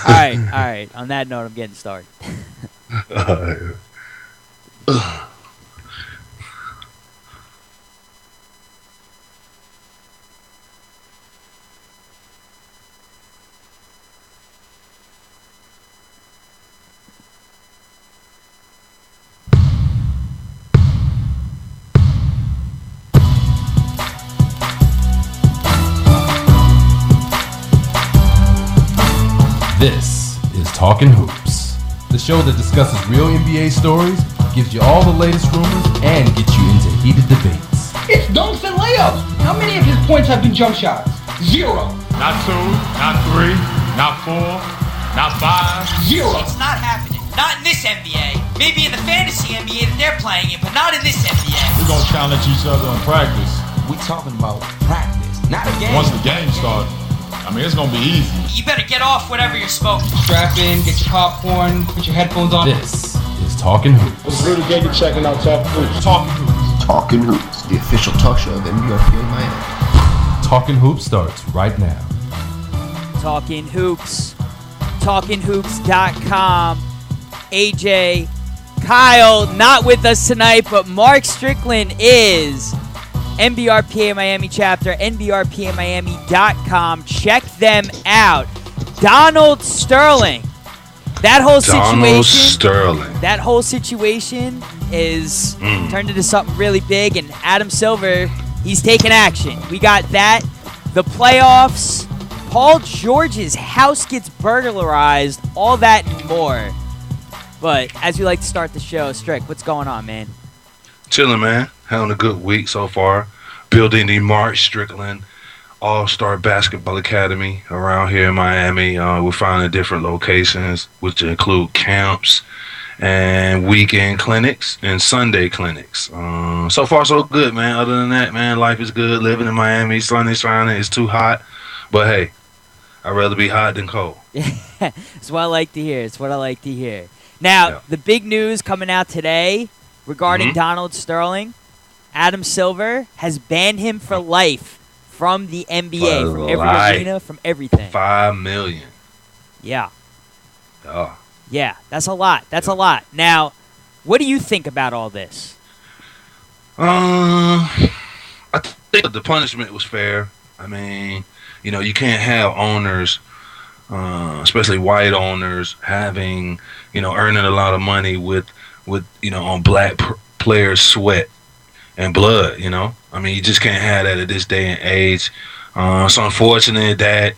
right. On that note, I'm getting started. This is Talkin Hoopz, the show that discusses real NBA stories, gives you all the latest rumors, and gets you into heated debates. It's dunks and layups. How many of his points have been jump shots? 0. Not 2, not 3, not 4, not 5. 0. It's not happening. Not in this NBA. Maybe in the fantasy NBA that they're playing in, but not in this NBA. We're going to challenge each other in practice. We talking about practice, not a game. Once the game starts, I mean, it's going to be easy. You better get off whatever you're smoking. Strap in, get your popcorn, put your headphones on. This is Talkin Hoopz. It's Rudy Gay checking out Talkin Hoopz. Talkin Hoopz. Talkin Hoopz, the official talk show of NBRP in Miami. Talkin Hoopz starts right now. Talkin Hoopz. TalkinHoops.com. AJ, Kyle, not with us tonight, but Mark Strickland is. NBRPA Miami chapter, NBRPAMiami.com. Check them out. Donald Sterling. That whole situation is turned into something really big, and Adam Silver, he's taking action. We got that. The playoffs. Paul George's house gets burglarized. All that and more. But as we like to start the show, Strick, what's going on, man? Chilling, man. Having a good week so far. Building the Mark Strickland All-Star Basketball Academy around here in Miami. We're finding different locations, which include camps and weekend clinics and Sunday clinics. So far, so good, man. Other than that, man, life is good. Living in Miami, sun is shining. It's too hot. But, hey, I'd rather be hot than cold. It's what I like to hear. Now, the big news coming out today regarding Donald Sterling, Adam Silver has banned him for life from the NBA, from every arena, from everything. $5 million. Yeah. Oh. Yeah, that's a lot. A lot. Now, what do you think about all this? I think the punishment was fair. I mean, you can't have owners, especially white owners, having, earning a lot of money with on black players' sweat and blood, I mean, you just can't have that at this day and age. It's unfortunate that,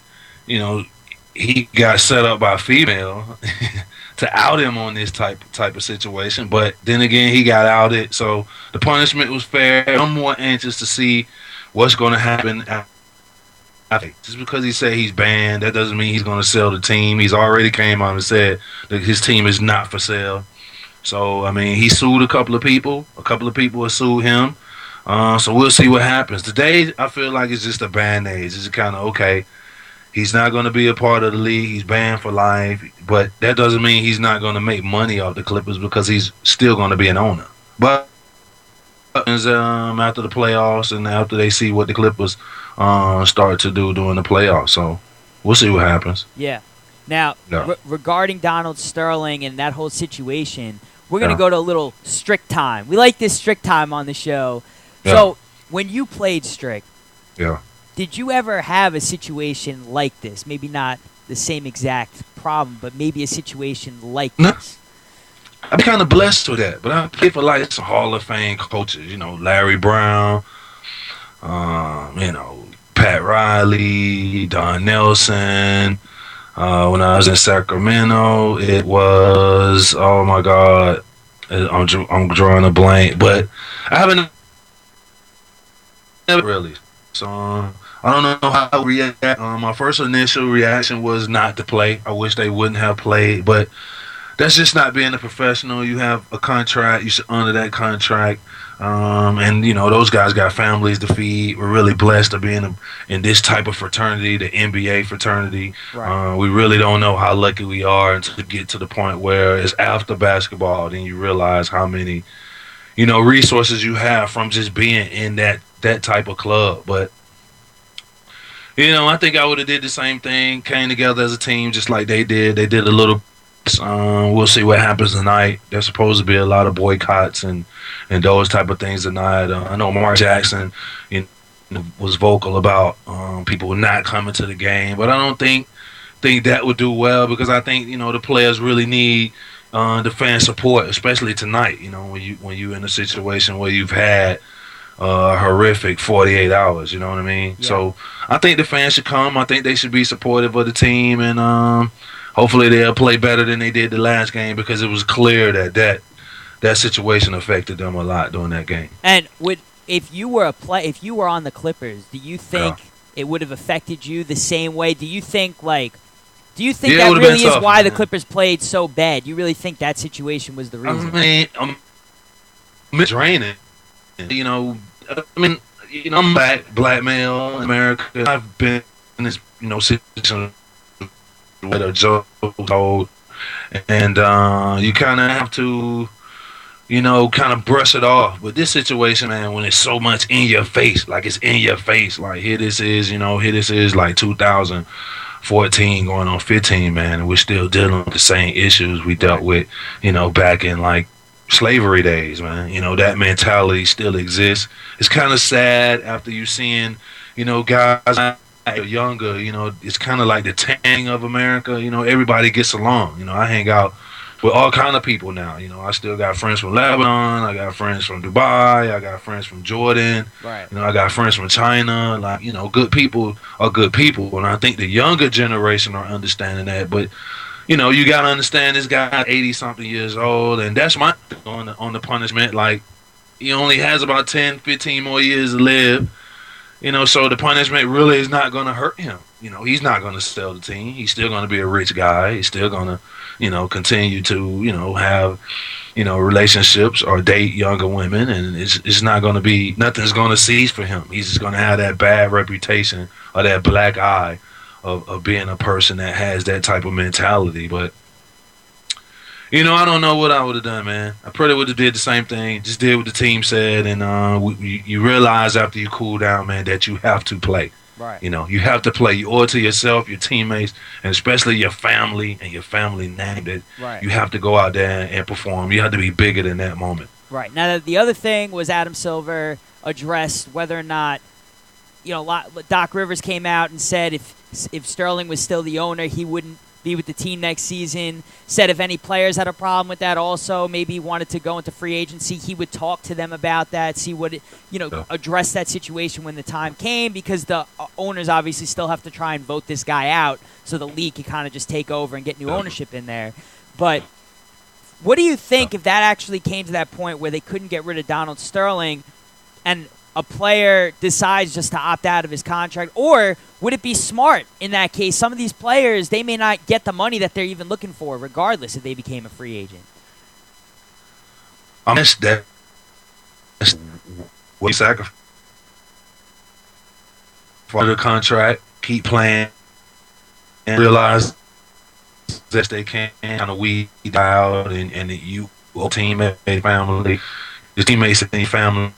he got set up by a female to out him on this type of situation. But then again, he got outed, so the punishment was fair. I'm more anxious to see what's going to happen. Just because he said he's banned, that doesn't mean he's going to sell the team. He's already came out and said that his team is not for sale. So, I mean, he sued a couple of people. A couple of people have sued him. So we'll see what happens. Today, I feel like it's just a Band-Aid. It's kind of, okay, he's not going to be a part of the league. He's banned for life. But that doesn't mean he's not going to make money off the Clippers because he's still going to be an owner. But after the playoffs and after they see what the Clippers start to do during the playoffs. So we'll see what happens. Yeah. Now, regarding Donald Sterling and that whole situation, we're going to go to a little strict time. We like this strict time on the show. Yeah. So when you played strict, did you ever have a situation like this? Maybe not the same exact problem, but maybe a situation like this. I'm kind of blessed with that, but I play for like some Hall of Fame coaches, Larry Brown, Pat Riley, Don Nelson. When I was in Sacramento, it was, oh my God, I'm drawing a blank, but I haven't never really. So I don't know how to react. My first initial reaction was not to play. I wish they wouldn't have played, but that's just not being a professional. You have a contract. You should honor that contract. And, those guys got families to feed. We're really blessed to be in this type of fraternity, the NBA fraternity. Right. We really don't know how lucky we are until we get to the point where it's after basketball. Then you realize how many, resources you have from just being in that type of club. But, I think I would have did the same thing. Came together as a team, just like they did. They did a little. We'll see what happens tonight. There's supposed to be a lot of boycotts and those type of things tonight. I know Mark Jackson, was vocal about people not coming to the game, but I don't think that would do well, because I think the players really need the fan support, especially tonight. When you in a situation where you've had horrific 48 hours. You know what I mean? Yeah. So I think the fans should come. I think they should be supportive of the team, and hopefully they'll play better than they did the last game, because it was clear that situation affected them a lot during that game. And if you were on the Clippers, do you think it would have affected you the same way? Do you think that really is why the Clippers played so bad? You really think that situation was the reason? I mean, draining. I'm black male in America. I've been in this, situation with a joke told, and you kind of have to, kind of brush it off. But this situation, man, when it's so much in your face, like here this is like 2014 going on 15, man, and we're still dealing with the same issues we dealt with, back in like slavery days, man. That mentality still exists. It's kind of sad after you seeing, guys younger, it's kind of like the tanning of America. Everybody gets along. I hang out with all kind of people now. I still got friends from Lebanon. I got friends from Dubai. I got friends from Jordan. Right. I got friends from China. Like, good people are good people, and I think the younger generation are understanding that. But you got to understand, this guy 80-something years old, and that's my on the punishment. Like, he only has about 10, 15 more years to live. So the punishment really is not going to hurt him. He's not going to sell the team. He's still going to be a rich guy. He's still going to, continue to, have, relationships or date younger women. And it's not going to be, nothing's going to cease for him. He's just going to have that bad reputation or that black eye of being a person that has that type of mentality. But, I don't know what I would have done, man. I probably would have did the same thing, just did what the team said, and you realize after you cool down, man, that you have to play. Right. You have to play. You owe it to yourself, your teammates, and especially your family and your family name that right. You have to go out there and perform. You have to be bigger than that moment. Right. Now, the other thing was Adam Silver addressed whether or not, Doc Rivers came out and said if Sterling was still the owner, he wouldn't be with the team next season. Said if any players had a problem with that also, maybe wanted to go into free agency, he would talk to them about that, see what address that situation when the time came, because the owners obviously still have to try and vote this guy out so the league can kind of just take over and get new ownership in there. But what do you think if that actually came to that point where they couldn't get rid of Donald Sterling and a player decides just to opt out of his contract? Or would it be smart in that case? Some of these players, they may not get the money that they're even looking for, regardless if they became a free agent. That's what you sacrifice for the contract, keep playing, and realize that they can kind of weed out, and you, teammate, family, your teammates and your family.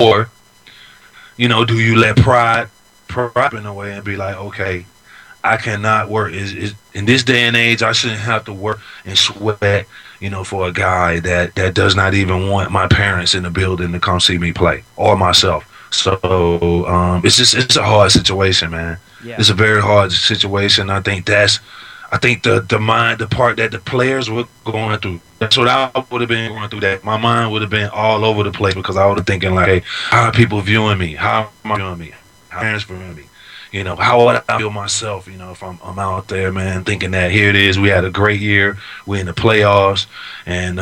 Or, do you let pride in a way and be like, okay, I cannot work. Is in this day and age, I shouldn't have to work and sweat, for a guy that does not even want my parents in the building to come see me play, or myself. So it's a hard situation, man. Yeah. It's a very hard situation. I think the part that the players were going through, that's what I would have been going through. That my mind would have been all over the place, because I would have thinking like, hey, how are people viewing me? How am I viewing me? How are parents viewing me? How would I feel myself? If I'm out there, man, thinking that here it is, we had a great year, we're in the playoffs, and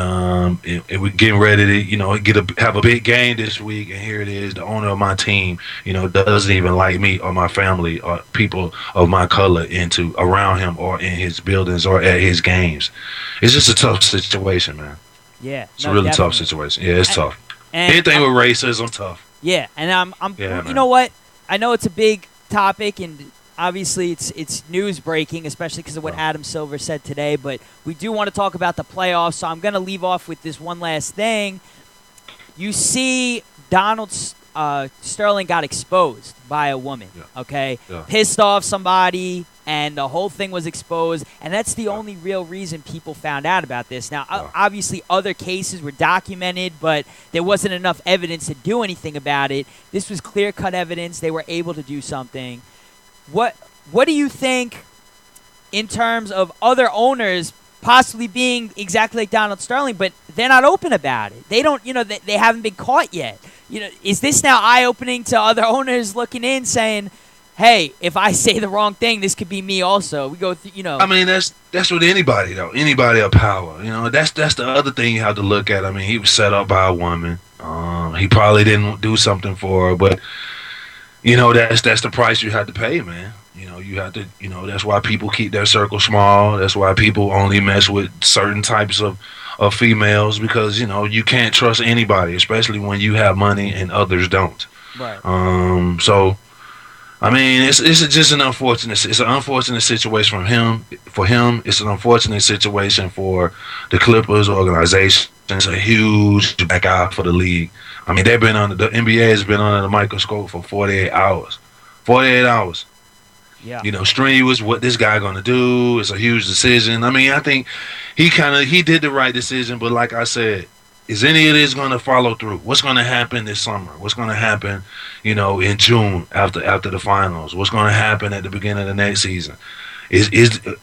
we're getting ready to have a big game this week, and here it is, the owner of my team, doesn't even like me or my family or people of my color around him or in his buildings or at his games. It's just a tough situation, man. Yeah, it's a really tough situation. Yeah, it's tough. Anything with racism, tough. Yeah, and you know what? I know it's a big topic, and obviously it's news breaking, especially because of what Adam Silver said today, but we do want to talk about the playoffs, so I'm going to leave off with this one last thing. You see Donald Sterling got exposed by a woman, okay? Yeah. Pissed off somebody, and the whole thing was exposed, and that's the only real reason people found out about this. Now, obviously, other cases were documented, but there wasn't enough evidence to do anything about it. This was clear-cut evidence. They were able to do something. What do you think in terms of other owners possibly being exactly like Donald Sterling, but they're not open about it? They don't, they haven't been caught yet. Is this now eye-opening to other owners looking in, saying, "Hey, if I say the wrong thing, this could be me also"? We go through, I mean, that's with anybody though. Anybody of power, That's the other thing you have to look at. I mean, he was set up by a woman. He probably didn't do something for her, but that's the price you have to pay, man. You have to. That's why people keep their circle small. That's why people only mess with certain types of females, because you can't trust anybody, especially when you have money and others don't. Right. So, I mean, it's just an unfortunate situation for him. It's an unfortunate situation for the Clippers organization. It's a huge back out for the league. I mean, the NBA has been under the microscope for 48 hours. 48 hours. Yeah. Strenuous. What this guy gonna do? It's a huge decision. I mean, I think he did the right decision, but like I said, is any of this gonna follow through? What's gonna happen this summer? What's gonna happen, in June after the finals? What's gonna happen at the beginning of the next season?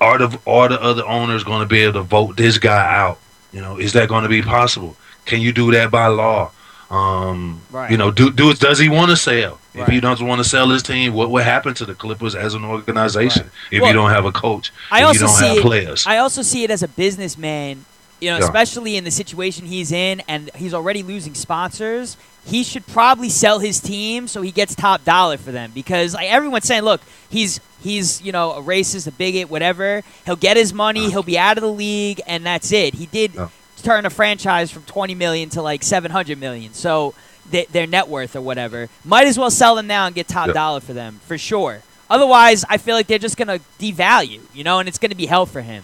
Are the other owners gonna be able to vote this guy out? Is that gonna be possible? Can you do that by law? Right. Does he want to sell? Right. If he doesn't want to sell his team, what would happen to the Clippers as an organization if Well, you don't have a coach, if you don't have players? I also see it as a businessman, especially in the situation he's in, and he's already losing sponsors. He should probably sell his team so he gets top dollar for them, because everyone's saying, look, he's a racist, a bigot, whatever. He'll get his money, he'll be out of the league, and that's it. He did turn a franchise from $20 million to like $700 million. So their net worth or whatever. Might as well sell them now and get top dollar for them, for sure. Otherwise, I feel like they're just going to devalue, and it's going to be hell for him.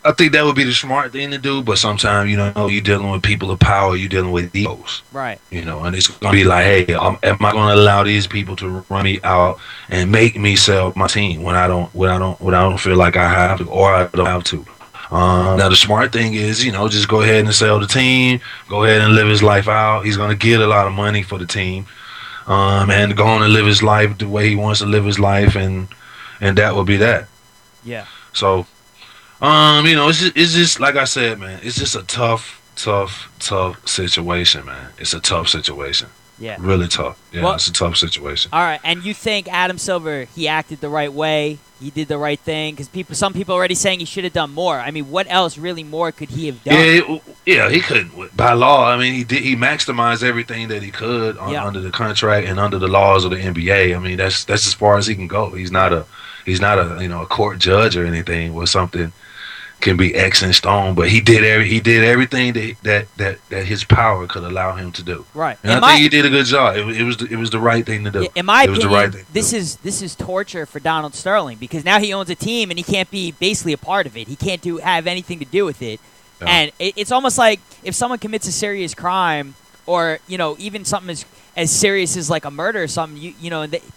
I think that would be the smart thing to do, but sometimes, you're dealing with people of power, you're dealing with egos. Right. And it's going to be like, hey, am I going to allow these people to run me out and make me sell my team when I don't feel like I have to, or I don't have to? Now the smart thing is, just go ahead and sell the team, go ahead and live his life out. He's going to get a lot of money for the team, and go on and live his life the way he wants to live his life, and that will be that. Yeah. So, it's just like I said, man, it's just a tough situation, man. It's a tough situation. Yeah. Really tough. Yeah, Well, it's a tough situation. All right, and you think Adam Silver, he acted the right way? He did the right thing? Because some people are already saying he should have done more. I mean, what else really more could he have done? Yeah, he couldn't. By law, I mean, he maximized everything that he could under the contract and under the laws of the NBA. I mean, that's as far as he can go. He's not a a court judge or anything where something can be X in stone, but he did everything that his power could allow him to do. Right. And I think he did a good job. It was the right thing to do. In my opinion, was the right thing this is torture for Donald Sterling, because now he owns a team and he can't be basically a part of it. He can't have anything to do with it. Yeah. And it's almost like if someone commits a serious crime, or even something as serious as like a murder or something,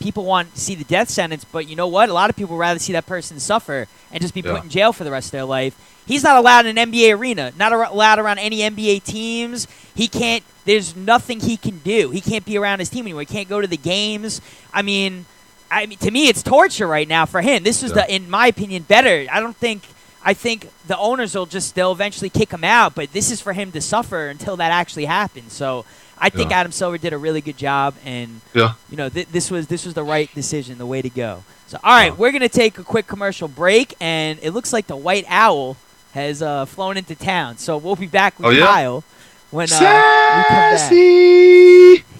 people want to see the death sentence, but you know what? A lot of people would rather see that person suffer and just be put in jail for the rest of their life. He's not allowed in an NBA arena, not allowed around any NBA teams. He can't. There's nothing he can do. He can't be around his team anymore. He can't go to the games. I mean, to me, it's torture right now for him. This was in my opinion, better. I think the owners they'll eventually kick him out, but this is for him to suffer until that actually happens. So I think Adam Silver did a really good job, and this was the right decision, the way to go. So all right, we're gonna take a quick commercial break, and it looks like the White Owl has flown into town. So we'll be back with Kyle when we come back.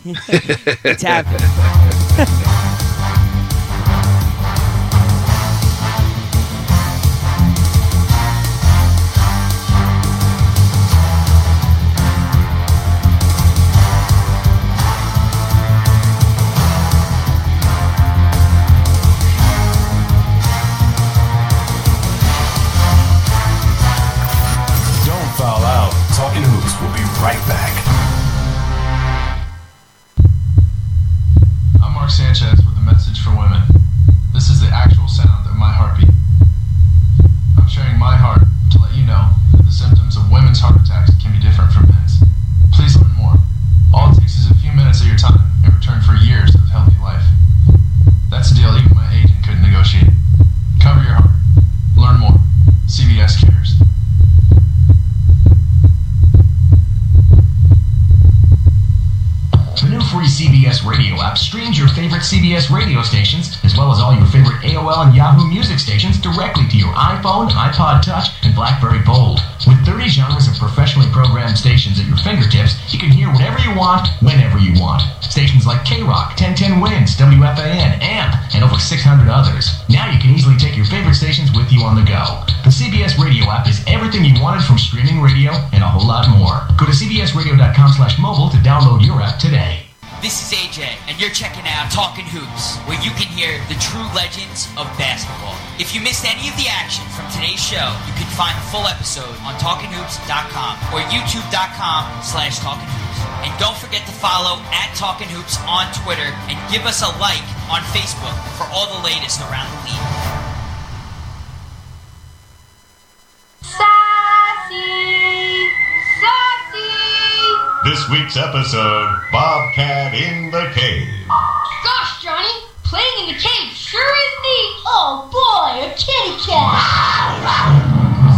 It's happening. Talkin Hoopz will be right back. women's heart attacks can be different from men's. Please learn more. All it takes is a few minutes of your time in return for years of healthy life. That's a deal even my agent couldn't negotiate. Cover your heart. Learn more. CVS Cares. The new free CBS Radio app streams your favorite CBS radio stations, as well as all your favorite AOL and Yahoo Music stations directly to your iPhone, iPod Touch, and BlackBerry Bold. With 30 genres of professionally programmed stations at your fingertips, you can hear whatever you want, whenever you want. Stations like K-Rock, 1010 Winds, WFAN, AMP, and over 600 others. Now you can easily take your favorite stations with you on the go. The CBS Radio app is everything you wanted from streaming radio and a whole lot more. Go to cbsradio.com/mobile to download your app today. This is AJ, and you're checking out Talkin Hoopz, where you can hear the true legends of basketball. If you missed any of the action from today's show, you can find the full episode on TalkinHoops.com or YouTube.com/TalkinHoops. And don't forget to follow @Talkin Hoopz on Twitter and give us a like on Facebook for all the latest around the league. Sassy! Sassy! This week's episode, Bobcat in the Cave. Gosh, Johnny, playing in the cave sure is neat. Oh boy, a kitty cat.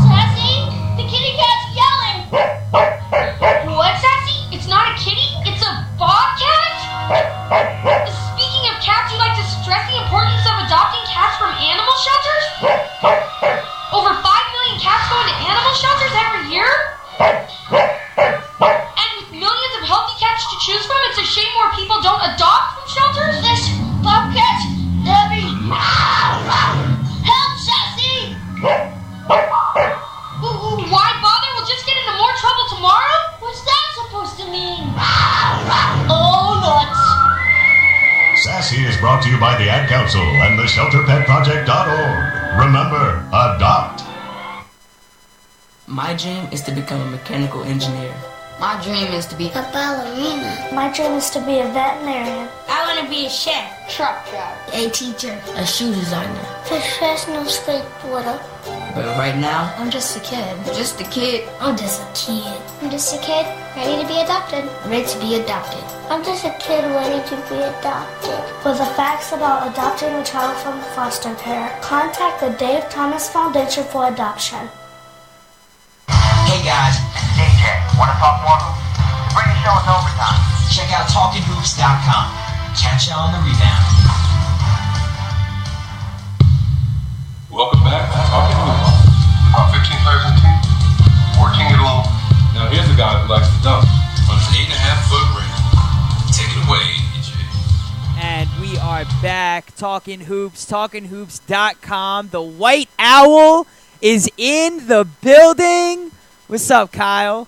Sassy, the kitty cat's yelling. What, Sassy? It's not a kitty, it's a bobcat? Speaking of cats, you'd like to stress the importance of adopting cats from animal shelters? Over 5 million cats go into animal shelters every year? And with millions of healthy cats to choose from, it's a shame more people don't adopt from shelters? This bobcat's heavy. Help, Sassy! Why bother? We'll just get into more trouble tomorrow? What's that supposed to mean? Oh, nuts! Sassy is brought to you by the Ad Council and the ShelterPetProject.org. Remember, adopt. My dream is to become a mechanical engineer. My dream is to be a ballerina. My dream is to be a veterinarian. I want to be a chef, truck driver, a teacher, a shoe designer, professional skateboarder. But right now, I'm just a kid. Just a kid. I'm just a kid. I'm just a kid ready to be adopted. Ready to be adopted. I'm just a kid ready to be adopted. For the facts about adopting a child from foster care, contact the Dave Thomas Foundation for Adoption. Hey guys, this is AJ. Want to talk more hoops? The greatest show is overtime. Check out TalkinHoops.com. Catch you on the rebound. Welcome back to Talkin Hoopz. About 15 players in the team. 14 get along. Now here's a guy who likes to dunk on an 8.5-foot ring. Take it away, AJ. And we are back. Talkin Hoopz. TalkinHoops.com. The White Owl is in the building. What's up, Kyle?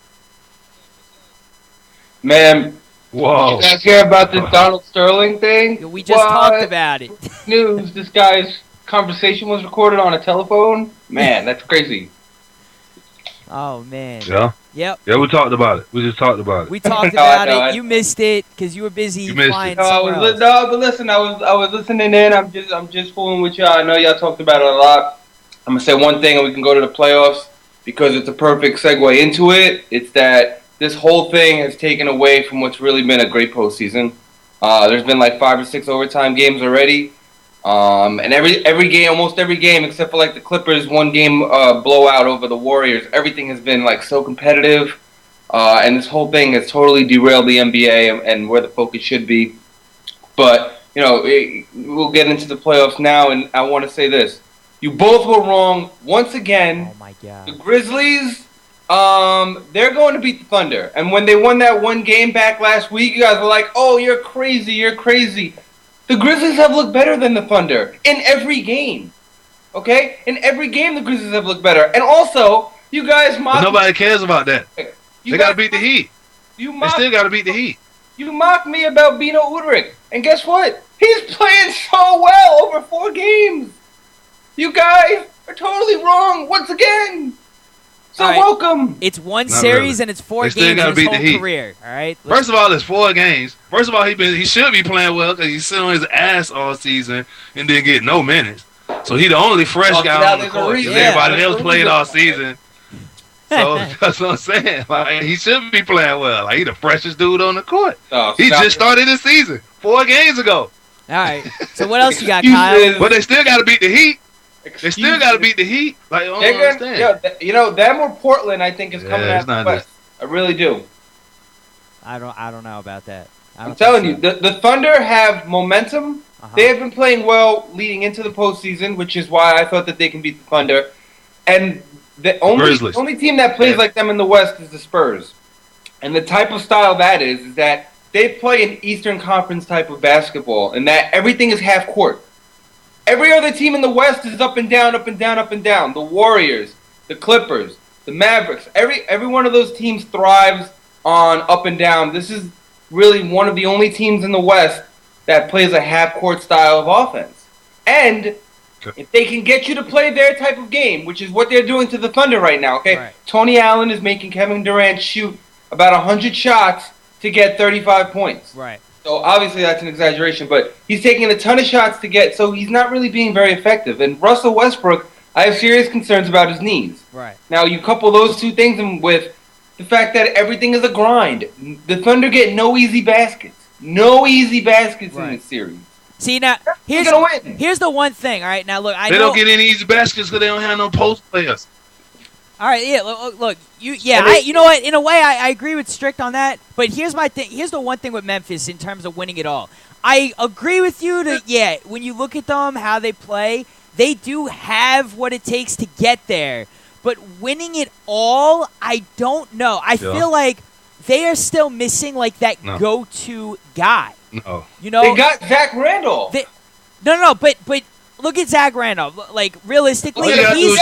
Man, whoa! You guys hear about this Donald Sterling thing? We just talked about it. News. This guy's conversation was recorded on a telephone. Man, that's crazy. Oh man. Yeah. Yep. Yeah, we talked about it. We just talked about it. We talked about it. You missed it because you were busy flying somewhere else. But listen, I was listening in. I'm just fooling with y'all. I know y'all talked about it a lot. I'm gonna say one thing, and we can go to the playoffs because it's a perfect segue into it. It's that this whole thing has taken away from what's really been a great postseason. There's been like 5 or 6 overtime games already, and every game, almost every game, except for like the Clippers, one game blowout over the Warriors. Everything has been like so competitive, and this whole thing has totally derailed the NBA and where the focus should be. But you know, we'll get into the playoffs now, and I want to say this. You both were wrong once again. Oh my God. The Grizzlies, they're going to beat the Thunder. And when they won that one game back last week, you guys were like, oh, you're crazy, you're crazy. The Grizzlies have looked better than the Thunder in every game. Okay? In every game, the Grizzlies have looked better. And also, you guys mock... But nobody cares about that. They got to beat the Heat. They still got to beat the Heat. You mocked me about Bino Udrih. And guess what? He's playing so well over 4 games. You guys are totally wrong once again. So welcome. It's one series and it's 4 games in his whole career. All right. First of all, it's 4 games. First of all, he should be playing well because he's sitting on his ass all season and didn't get no minutes. So he the only fresh guy on the court. Everybody else played all season. So that's what I'm saying. Like, he should be playing well. Like, he the freshest dude on the court. Oh, he just started the season 4 games ago. All right. So what else you got, Kyle? But they still got to beat the Heat. They still got to beat the Heat. Like, I don't understand. You know, them or Portland, I think, is coming out of the West. I really do. I don't know about that. I'm telling you, the Thunder have momentum. They have been playing well leading into the postseason, which is why I thought that they can beat the Thunder. And the only team that plays like them in the West is the Spurs. And the type of style that is that they play an Eastern Conference type of basketball, and that everything is half court. Every other team in the West is up and down, up and down, up and down. The Warriors, the Clippers, the Mavericks. Every one of those teams thrives on up and down. This is really one of the only teams in the West that plays a half-court style of offense. And if they can get you to play their type of game, which is what they're doing to the Thunder right now, okay? Right. Tony Allen is making Kevin Durant shoot about 100 shots to get 35 points. Right. So obviously that's an exaggeration, but he's taking a ton of shots to get, so he's not really being very effective. And Russell Westbrook, I have serious concerns about his knees. Right. Now you couple those two things with the fact that everything is a grind. The Thunder get no easy baskets. No easy baskets in this series. See, now, here's the one thing, all right? Now, look, They don't get any easy baskets because they don't have no post players. All right, yeah, look, you know what? In a way, I agree with Strict on that, but here's my thing. Here's the one thing with Memphis in terms of winning it all. I agree with you that, when you look at them, how they play, they do have what it takes to get there. But winning it all, I don't know. I feel like they are still missing like that go-to guy. No. You know, they got Zach Randolph. No, but look at Zach Randolph. Like realistically, he's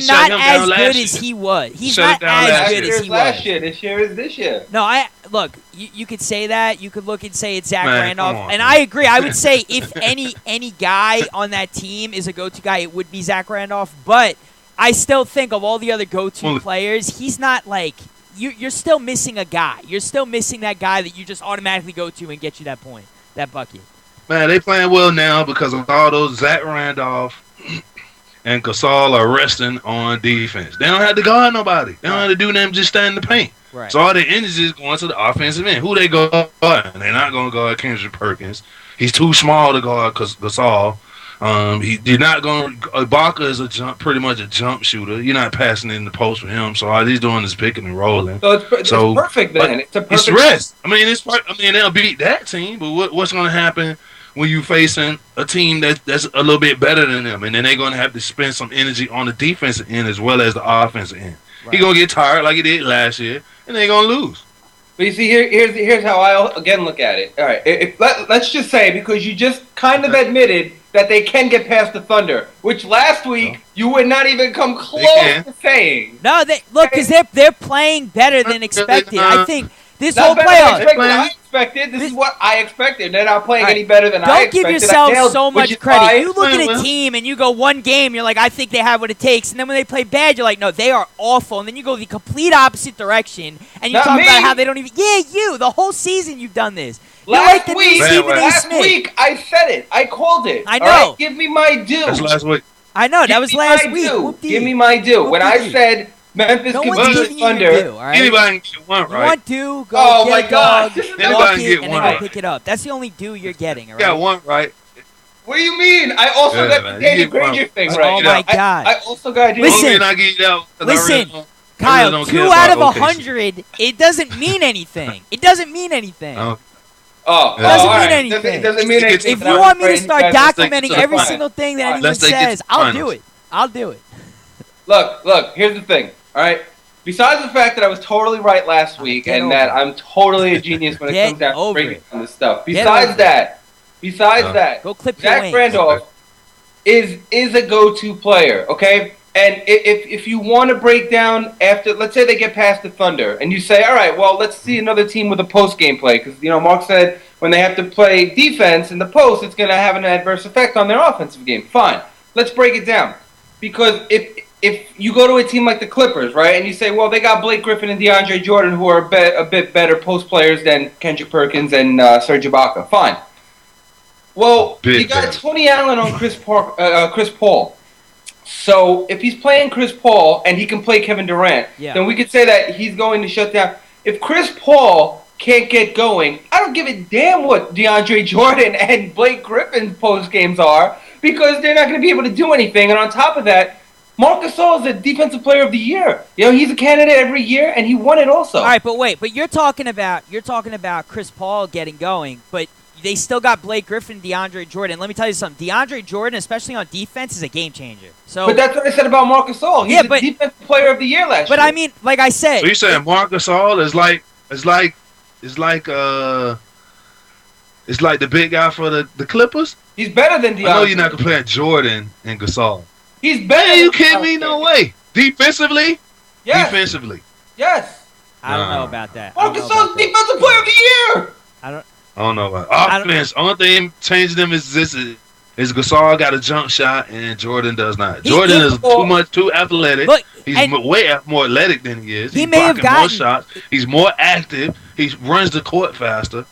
not as good as he was. He's not as good as he was last year. This year is this year. No, look. You could say that. You could look and say it's Zach Randolph, and I agree. I would say if any guy on that team is a go-to guy, it would be Zach Randolph. But I still think of all the other go-to players, he's not like you're still missing a guy. You're still missing that guy that you just automatically go to and get you that point, that bucket. Man, they playing well now because of all those Zach Randolph and Gasol are resting on defense. They don't have to guard nobody. They don't have to do nothing, just stand in the paint. Right. So all their energy is going to the offensive end. Who they guard? They're not going to guard Kendrick Perkins. He's too small to guard Gasol. You're not going. Ibaka is pretty much a jump shooter. You're not passing in the post for him. So all he's doing is picking and rolling. So it's perfect then. It's a perfect. It's rest. I mean, they'll beat that team, but what's going to happen when you facing a team that's a little bit better than them, and then they're going to have to spend some energy on the defensive end as well as the offensive end. Right. He's going to get tired like he did last year, and they're going to lose. But you see, here's how I again look at it. All right, let's just say, because you just kind of admitted that they can get past the Thunder, which last week you would not even come close to saying. No, because they're playing better than expected. I think this whole playoff. This is what I expected. They're not playing any better than I expected. Don't give yourself so much credit. You look at a team and you go one game, you're like, I think they have what it takes. And then when they play bad, you're like, no, they are awful. And then you go the complete opposite direction. And you talk about how they don't even. Yeah, you. The whole season you've done this. Last week, I said it. I called it. I know. Right? Give me my due. That's last week. I know. That was last week. Give me my due. When I said Memphis could beat the Thunder. Anybody can get one, right? You want due, go get a dog, anybody can get one right. Pick it up. That's the only due you're getting, all right? You got one right. What do you mean? I also got the Danny Granger thing right. Oh, my God. I also got Listen, Kyle, 2 out of 100, it doesn't mean anything. It doesn't mean anything. It doesn't mean anything. It doesn't mean anything. If you want me to start documenting every single thing that anyone says, I'll do it. I'll do it. Look, here's the thing, all right? Besides the fact that I was totally right last week and that I'm totally a genius when it comes down to breaking down this stuff. Besides that, go clip Zach Randolph is a go-to player, okay? And if you want to break down after, let's say they get past the Thunder, and you say, all right, well, let's see another team with a post-game play, because, Mark said when they have to play defense in the post, it's going to have an adverse effect on their offensive game. Fine. Let's break it down. Because if you go to a team like the Clippers, right, and you say, well, they got Blake Griffin and DeAndre Jordan, who are a bit better post players than Kendrick Perkins and Serge Ibaka. Fine. Well, you got Tony Allen on Chris Paul. So if he's playing Chris Paul and he can play Kevin Durant, then we could say that he's going to shut down. If Chris Paul can't get going, I don't give a damn what DeAndre Jordan and Blake Griffin's post games are, because they're not going to be able to do anything. And on top of that, Marc Gasol is a defensive player of the year. You know, he's a candidate every year, and he won it also. All right, but you're talking about Chris Paul getting going, but they still got Blake Griffin and DeAndre Jordan. Let me tell you something. DeAndre Jordan, especially on defense, is a game changer. So, but that's what I said about Marc Gasol. He's the defensive player of the year last year. But I mean, like I said, so you saying Marc Gasol is like the big guy for the Clippers? He's better than DeAndre. I know you're not comparing Jordan and Gasol. He's better. Hey, you kidding me? No way. Defensively? Yes. Defensively. Yes. I don't know about that. Marc Gasol's defensive player of the year. I don't know about offense. Only thing changing them is Gasol got a jump shot and Jordan does not. Jordan is too athletic. Look, he's way more athletic than he is. He He's may have gotten more shots. He's more active. He runs the court faster.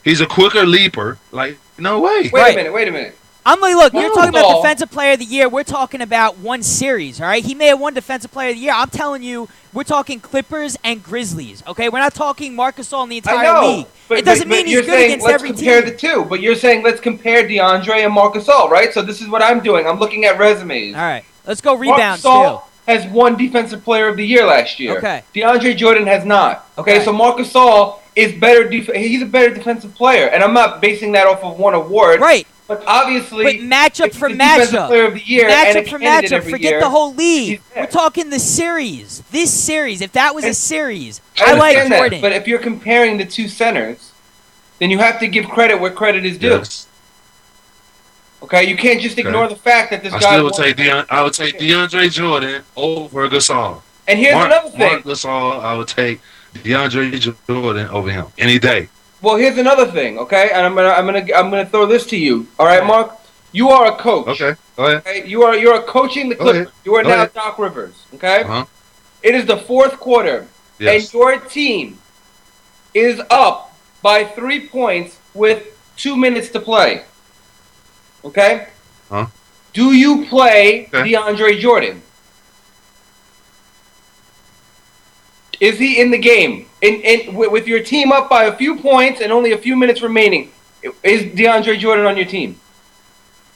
He's a quicker leaper. Like, no way. Wait a minute. I'm like, look, you're talking about defensive player of the year. We're talking about one series, all right? He may have won defensive player of the year. I'm telling you, we're talking Clippers and Grizzlies, okay? We're not talking Marc Gasol in the entire league. It doesn't mean he's good against every team. Let's compare the two, but you're saying let's compare DeAndre and Marc Gasol, right? So this is what I'm doing. I'm looking at resumes. All right, let's go rebounds, Marc Gasol has won defensive player of the year last year. Okay. DeAndre Jordan has not. Okay, so Marc Gasol is better. He's a better defensive player, and I'm not basing that off of one award. Right. But obviously, matchup for matchup, player of the year matchup for matchup. Forget the whole league. We're talking the series. This series, if that was a series, I like Jordan. That, but if you're comparing the two centers, then you have to give credit where credit is due. Yes. Okay, you can't just ignore the fact that this guy. I would take DeAndre Jordan over Gasol. And here's another thing. Marc Gasol, I would take DeAndre Jordan over him any day. Well, here's another thing, okay? And I'm gonna throw this to you. All right, Mark? You are a coach. Okay, go ahead. Okay? You're coaching the Clippers. You are now Doc Rivers, okay? Uh-huh. It is the fourth quarter, and your team is up by 3 points with 2 minutes to play. Okay? Huh? Do you play DeAndre Jordan? Is he in the game? With your team up by a few points and only a few minutes remaining, is DeAndre Jordan on your team?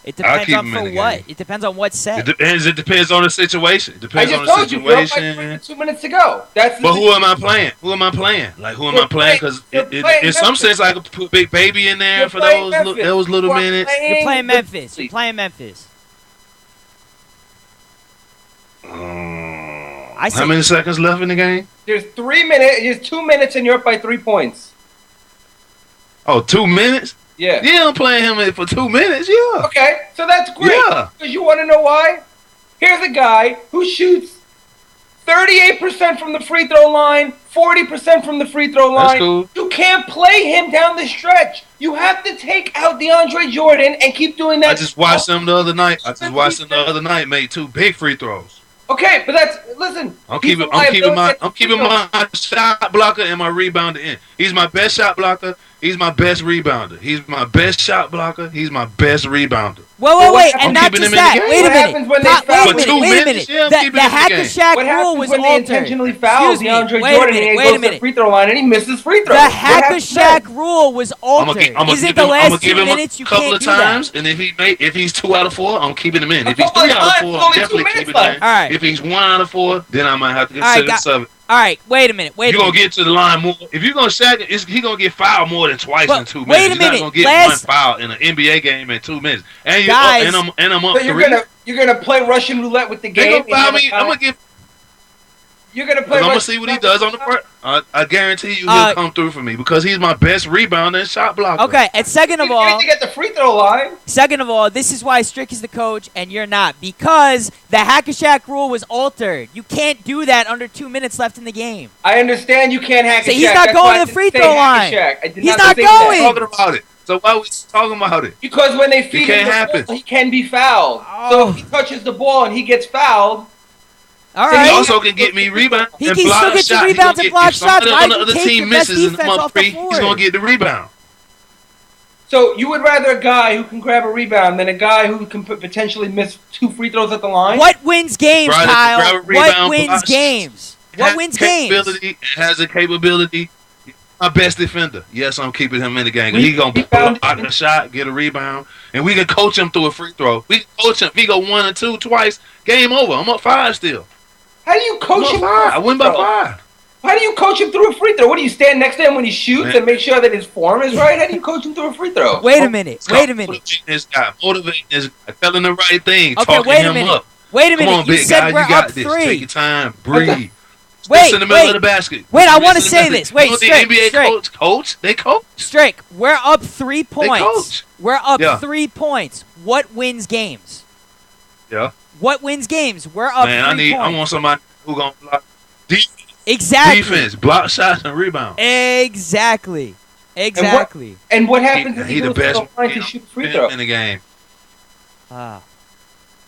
It depends on for what. It depends on what set. It depends on the situation. It depends on the situation. I just told you, you're up by 2 minutes to go. But who am I playing? Like, who am I playing? Because in some sense, I could put Big Baby in there for those little minutes. You're playing Memphis. You're playing Memphis. How many seconds left in the game? There's 3 minutes. There's 2 minutes, and you're up by 3 points. Oh, 2 minutes? Yeah. Yeah, I'm playing him for 2 minutes. Yeah. Okay, so that's great. Yeah. Because you want to know why? Here's a guy who shoots 38% from the free throw line, 40% from the free throw line. That's cool. You can't play him down the stretch. You have to take out DeAndre Jordan and keep doing that. I just watched him the other night. Made 2 big free throws. Okay, but listen. I'm keeping my shot blocker and my rebounder in. He's my best shot blocker. He's my best rebounder. He's my best shot blocker. He's my best rebounder. Wait, and not just that. Wait a minute. Wait a minute. The Hack-a-Shack rule was altered. When they intentionally fouled DeAndre Jordan and he goes to the free throw line and he misses free throws. The Hack-a-Shack rule was altered. Is it the last 2 minutes you can't do that? I'm going to give him a couple of times, and if he's 2 out of 4, I'm keeping him in. If he's 3 out of 4, I'm definitely keeping him in. All right. If he's 1 out of 4, then I might have to consider 7. All right, wait a minute. You're going to get to the line more. If you're going to sack it, he's going to get fouled more than twice in 2 minutes. Wait a minute. He's not going to get 1 foul in an NBA game in 2 minutes. And I'm up 3. You're going to play Russian roulette with the game. They're going to foul me. I'm going to get... You're going to play I'm going to see what he does on the first. I guarantee you he'll come through for me because he's my best rebounder and shot blocker. Okay, and second of all... You need to get the free throw line. Second of all, this is why Strick is the coach and you're not. Because the Hack-a-Shack rule was altered. You can't do that under 2 minutes left in the game. I understand you can't Hack-a-Shack. So he's not going to the free throw line. He's not going. Talking about it. So why are we talking about it? Because when they feed him the ball, he can be fouled. Oh. So if he touches the ball and he gets fouled... All right. He also can get me rebounds and he block still get shots. Rebounds and block shots. If somebody on the other team misses and I'm up 3, he's going to get the rebound. So you would rather a guy who can grab a rebound than a guy who can potentially miss 2 free throws at the line? What wins games, Right, Kyle? grab a rebound, What wins blocks. games? What wins games? Has the capability. My best defender. Yes, I'm keeping him in the game. He gonna pull out a shot, get a rebound, and we can coach him through a free throw. We can coach him. If he go 1 or 2 twice, game over. I'm up 5 still. How do you coach him? I win by 5. How do you coach him through a free throw? What do you stand next to him when he shoots and make sure that his form is right? How do you coach him through a free throw? Wait a minute. Motivating this guy, telling the right thing, Okay, talking wait a him minute. up. Wait a minute. Come on, You big said guy, we're you got up this. 3. Take your time, breathe. Wait, in the middle of the basket. Wait, I want to Miss in the say middle. this. Wait, You know, the Strick, NBA Strick. coach. They coach. Strick, we're up 3 points. coach. We're up Yeah. 3 points. What wins games? Yeah. What wins games? We're up 3 points. I want somebody who gonna block Exactly. defense, block shots, and rebound. Exactly. Exactly. And what happens if He he the goes to best the line to shoot a free throw? in the game. You're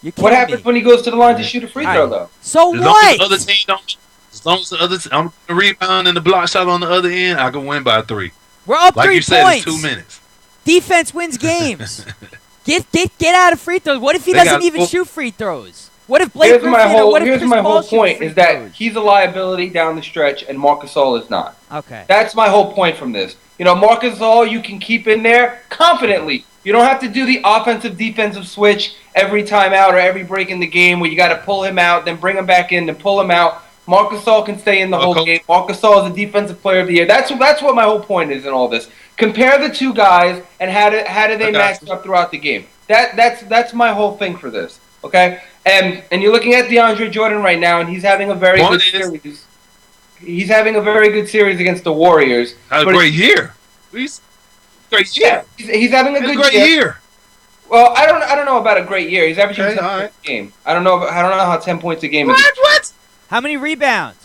What kidding happens me. when he goes to the line to shoot a free throw, though? So As long as what? the other team don't, as long as the other I'm the rebound and the block shot on the other end, I can win by 3. We're up like 3 you said, points. it's 2 minutes. Defense wins games. Get out of free throws. What if he They doesn't got even full- shoot free throws? What if Blake Here's Griffin my or whole, what if here's Chris my whole Paul shoot point free is that throws? he's a liability down the stretch and Marc Gasol is not. Okay. That's my whole point from this. You know, Marc Gasol you can keep in there confidently. You don't have to do the offensive defensive switch every time out or every break in the game where you got to pull him out, then bring him back in, then pull him out. Marc Gasol can stay in the whole game. Marc Gasol is a defensive player of the year. That's what my whole point is in all this. Compare the two guys and how do they match up throughout the game. That's my whole thing for this. Okay? And you're looking at DeAndre Jordan right now, and he's having a very good series. He's having a very good series against the Warriors. Had a great year. Great year. Yeah, he's having a good great year. Well, I don't know about a great year. He's averaging 10 all points a game. I don't know how 10 points a game is. What? How many rebounds?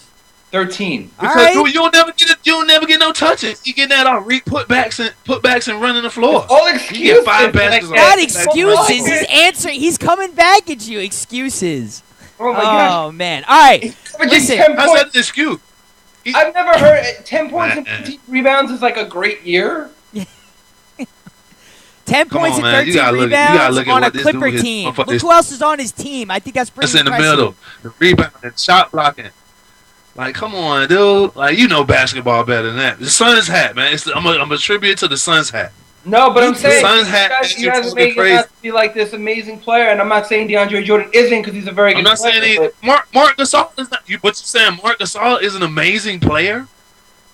13. Because you'll never get no touches. You get that off putbacks and running the floor. All You excuses. get 5 baskets. Not excuses. He's answering. He's coming back at you. Excuses. Oh my gosh. Oh man. All right. Listen. How's that an excuse? I've never heard 10 points and 15 rebounds is like a great year. 10 points on, and man. You 13 gotta look rebounds at on a what this Clipper dude is team. doing for Look this- who else is on his team. I think that's pretty That's in the impressive. middle. The rebound and shot blocking. Like, come on, dude. Like, you know basketball better than that. The Suns hat, man. I'm a tribute to the Suns hat. No, but I'm saying Suns hat. you guys are making him out to be like this amazing player, and I'm not saying DeAndre Jordan isn't because he's a very good I'm not player. saying Marc Gasol is not. What you saying? Marc Gasol is an amazing player?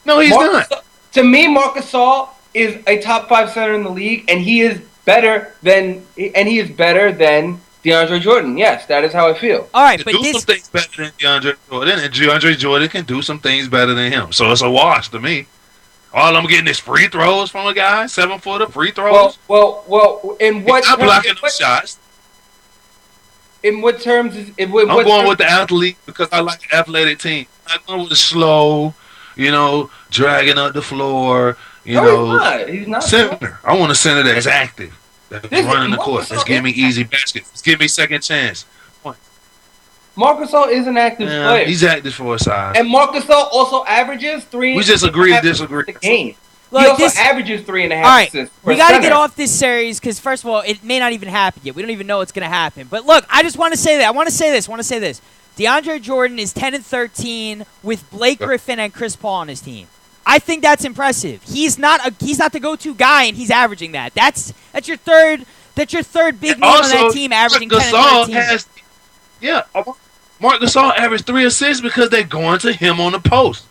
No, he's not. To me, Marc Gasol is a top 5 center in the league, and he is better than DeAndre Jordan. Yes, that is how I feel. All right, but do some things better than DeAndre Jordan, and DeAndre Jordan can do some things better than him. So it's a wash to me. All I'm getting is free throws from a guy, 7-footer free throws. Well. In what? I'm blocking those shots. In what terms is? I'm going with the athlete because I like the athletic team. I'm going with the slow, dragging up the floor. He's not center. I want a center that's active, that's running the court. That's giving me easy baskets. That's giving me second chance. Marc Gasol is an active player. He's active for a size. And Marc Gasol also averages 3. We just agree to disagree. The game. Look, he also averages 3.5 All right, assists. we got to get off this series because, first of all, it may not even happen yet. We don't even know what's going to happen. But look, I just want to say that. I want to say this. DeAndre Jordan is 10-13 with Blake Griffin and Chris Paul on his team. I think that's impressive. He's not the go-to guy, and he's averaging that. That's your third big name on that team, averaging 10 and 13. Marc Gasol averaged 3 assists because they're going to him on the post.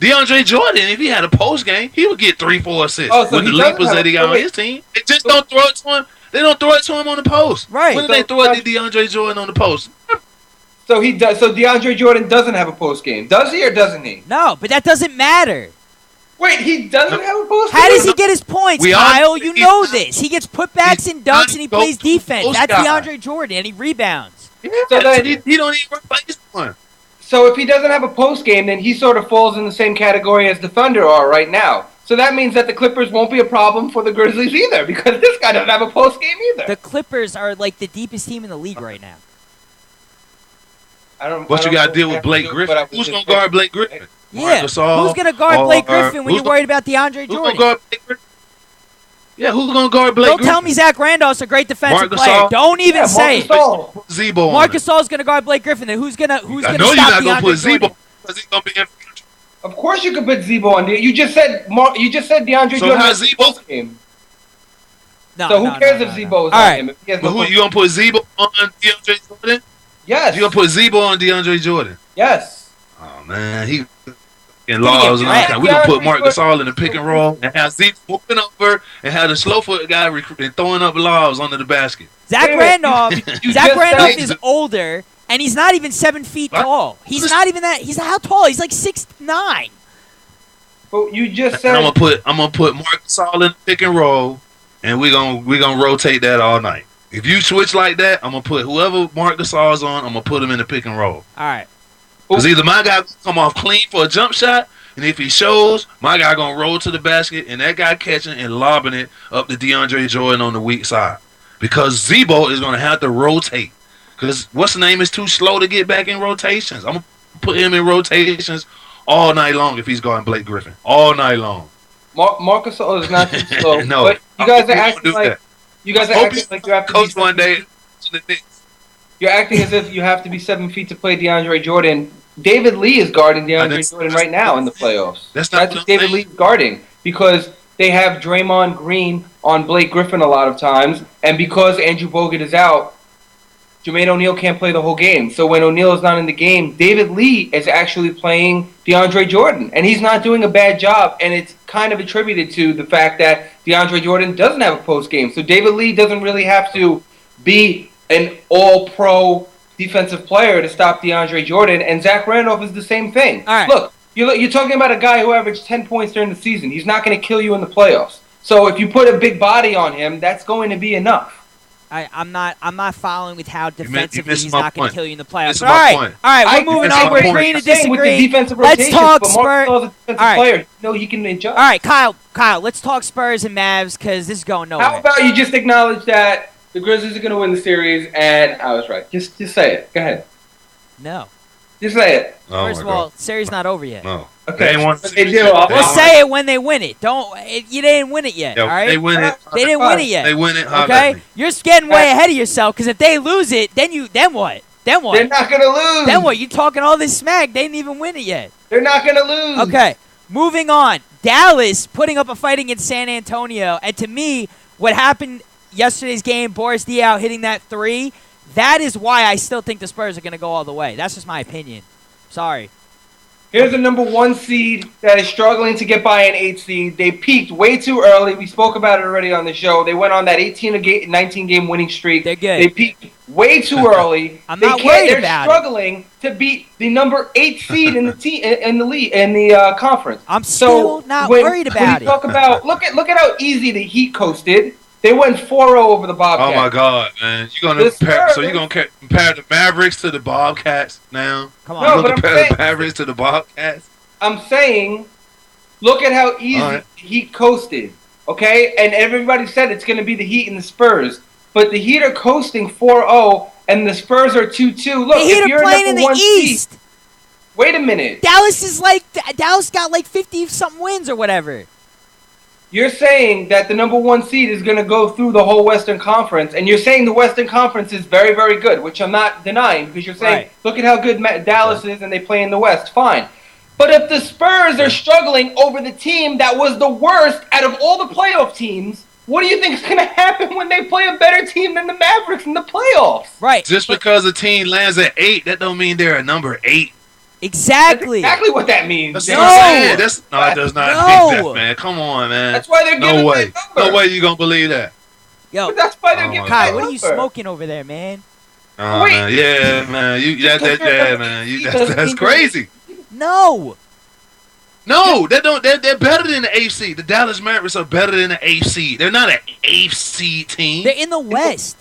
DeAndre Jordan, if he had a post game, he would get 3-4 assists. So with the leapers that he got on his team, they just don't throw it to him. They don't throw it to him on the post. Right. When did they throw it to DeAndre Jordan on the post? So he does. So DeAndre Jordan doesn't have a post game, does he, or doesn't he? No, but that doesn't matter. Wait, he doesn't have a post game? How does he get his points, Kyle? You know this. He gets putbacks and dunks, and he plays defense. That's DeAndre Jordan, and he rebounds. Yeah, so then he don't even replace one. So if he doesn't have a post game, then he sort of falls in the same category as the Thunder are right now. So that means that the Clippers won't be a problem for the Grizzlies either, because this guy doesn't have a post game either. The Clippers are like the deepest team in the league right now. What you got to deal with Blake Griffin? Who's going to guard Blake Griffin? Yeah, who's going to guard Blake Griffin when you're worried about DeAndre Jordan? Who's going to guard Blake Griffin? Yeah, who's gonna guard Blake? Don't tell me Zach Randolph's a great defensive Marc player. Gasol? Don't even say it. Zebo. Marc Gasol's gonna guard Blake Griffin. Then who's gonna I know stop you're not DeAndre gonna put Jordan? Zebo because he's gonna be in. Of course you could put Zebo on there. You just said DeAndre So Jordan how's has Zebo? a game. No, So who cares if Zebo is on him? If he has But no who you gonna put Zebo on DeAndre Jordan? Yes. You gonna put Zebo on DeAndre Jordan? Yes. Oh man, he in laws and all that. We gonna put Marc Gasol in the pick and roll and have Zebo whooping over and have the slow foot guy and throwing up lobs under the basket. Zach Randolph. You Zach just Randolph said- is older, and he's not even 7 feet tall. He's not even that. He's how tall? He's like 6'9". But you just And said I'm gonna put Marc Gasol in the pick and roll, and we gonna rotate that all night. If you switch like that, I'm gonna put whoever Marc Gasol's on. I'm gonna put him in the pick and roll. All right. Because either my guy come off clean for a jump shot, and if he shows, my guy gonna roll to the basket, and that guy catching and lobbing it up to DeAndre Jordan on the weak side. Because Zebo is gonna have to rotate. Because what's the name is too slow to get back in rotations. I'm gonna put him in rotations all night long if he's guarding Blake Griffin. All night long. Marc Gasol is not too slow. No. But you guys are I hope acting do like that. you guys are Hope acting you like you have to coach be one day to the Knicks. You're acting as if you have to be 7 feet to play DeAndre Jordan. David Lee is guarding DeAndre Jordan right now in the playoffs. That's not what what I'm David saying. Lee is guarding because they have Draymond Green on Blake Griffin a lot of times, and because Andrew Bogut is out, Jermaine O'Neal can't play the whole game. So when O'Neal is not in the game, David Lee is actually playing DeAndre Jordan, and he's not doing a bad job. And it's kind of attributed to the fact that DeAndre Jordan doesn't have a post game, so David Lee doesn't really have to be an all-pro defensive player to stop DeAndre Jordan, and Zach Randolph is the same thing. All right. Look, you're talking about a guy who averaged 10 points during the season. He's not going to kill you in the playoffs. So if you put a big body on him, that's going to be enough. I'm not following with how defensively missed he's my not going point. to kill you in the playoffs. Missed All my right, point. all right, I we're moving missed on. my We're point. agreeing to Saying with the disagree. defensive Let's rotations, talk but Marc Spurs. Gasol is a defensive All right. player. No, he can adjust. All right, Kyle, let's talk Spurs and Mavs because this is going nowhere. How about you just acknowledge that the Grizzlies are going to win the series, and I was right. Just say it. Go ahead. No. Just say it. Oh First of my all, God. series not over yet. No. Okay. They ain't won But they do. Well, say it when they win it. You didn't win it yet. Yeah, all right. they win it. They didn't win it yet. They win it. Okay. You're getting way ahead of yourself because if they lose it, then what? Then what? They're not going to lose. Then what? You talking all this smack? They didn't even win it yet. They're not going to lose. Okay. Moving on. Dallas putting up a fight against San Antonio, and to me, what happened yesterday's game, Boris Diaw hitting that three, that is why I still think the Spurs are going to go all the way. That's just my opinion. Sorry. Here's a number 1 seed that is struggling to get by an 8 seed. They peaked way too early. We spoke about it already on the show. They went on that 19 game winning streak. They're good. They peaked way too early. I'm not worried about it. They're struggling to beat the number 8 seed in the league in the conference. I'm still not worried about it. Talk about look at how easy the Heat coasted. They went 4-0 over the Bobcats. Oh my God, man! You're gonna compare the Mavericks to the Bobcats now? Come on. No, You're but gonna compare the Mavericks to the Bobcats? I'm saying, look at how easy the Heat coasted, okay? And everybody said it's going to be the Heat and the Spurs. But the Heat are coasting 4-0, and the Spurs are 2-2. Look, The Heat if are you're playing in number the 1 East. seed, wait a minute. Dallas got like 50-something wins or whatever. You're saying that the number 1 seed is going to go through the whole Western Conference, and you're saying the Western Conference is very, very good, which I'm not denying, because you're saying, look at how good Dallas is, and they play in the West. Fine. But if the Spurs are struggling over the team that was the worst out of all the playoff teams, what do you think is going to happen when they play a better team than the Mavericks in the playoffs? Right. Just because a team lands at 8, that don't mean they're a number 8. Exactly. That's exactly what that means. That's what I'm saying. It does not mean that, man. Come on, man. That's why they're giving no way. that number. No way you gonna believe that. Yo, but that's why they're giving Kai, that what are you number. smoking over there, man? Oh, man. Yeah, man. That's crazy. No. No, they're better than the AFC. The Dallas Mavericks are better than the AFC. They're not an AFC team. They're in the West.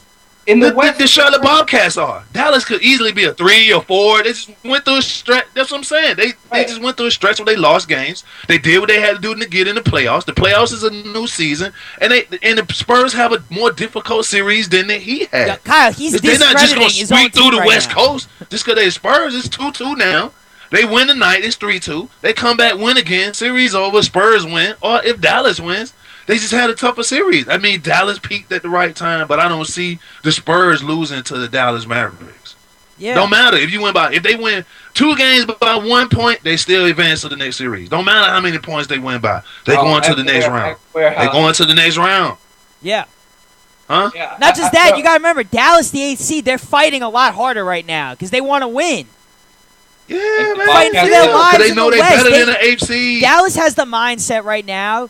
In the West, the Charlotte Bobcats are. Dallas could easily be a 3 or 4. They just went through a stretch. That's what I'm saying. They just went through a stretch where they lost games. They did what they had to do to get in the playoffs. The playoffs is a new season, and the Spurs have a more difficult series than the Heat had. Yeah, Kyle, he's They're not just going to discrediting his own sweep through team the right West now. Coast just because they're Spurs. It's 2-2 now. They win tonight. It's 3-2. They come back, win again. Series over. Spurs win. Or if Dallas wins, They just had a tougher series. I mean, Dallas peaked at the right time, but I don't see the Spurs losing to the Dallas Mavericks. Yeah. Don't matter if they win 2 games by 1 point, they still advance to the next series. Don't matter how many points they win by. They going to the next round. They going to the next round. Yeah. Huh? Yeah. Not just that, you got to remember, Dallas, the 8th seed, they're fighting a lot harder right now because they want to win. Yeah, man. Fighting for their lives. They know they're better than the 8th seed. Dallas has the mindset right now,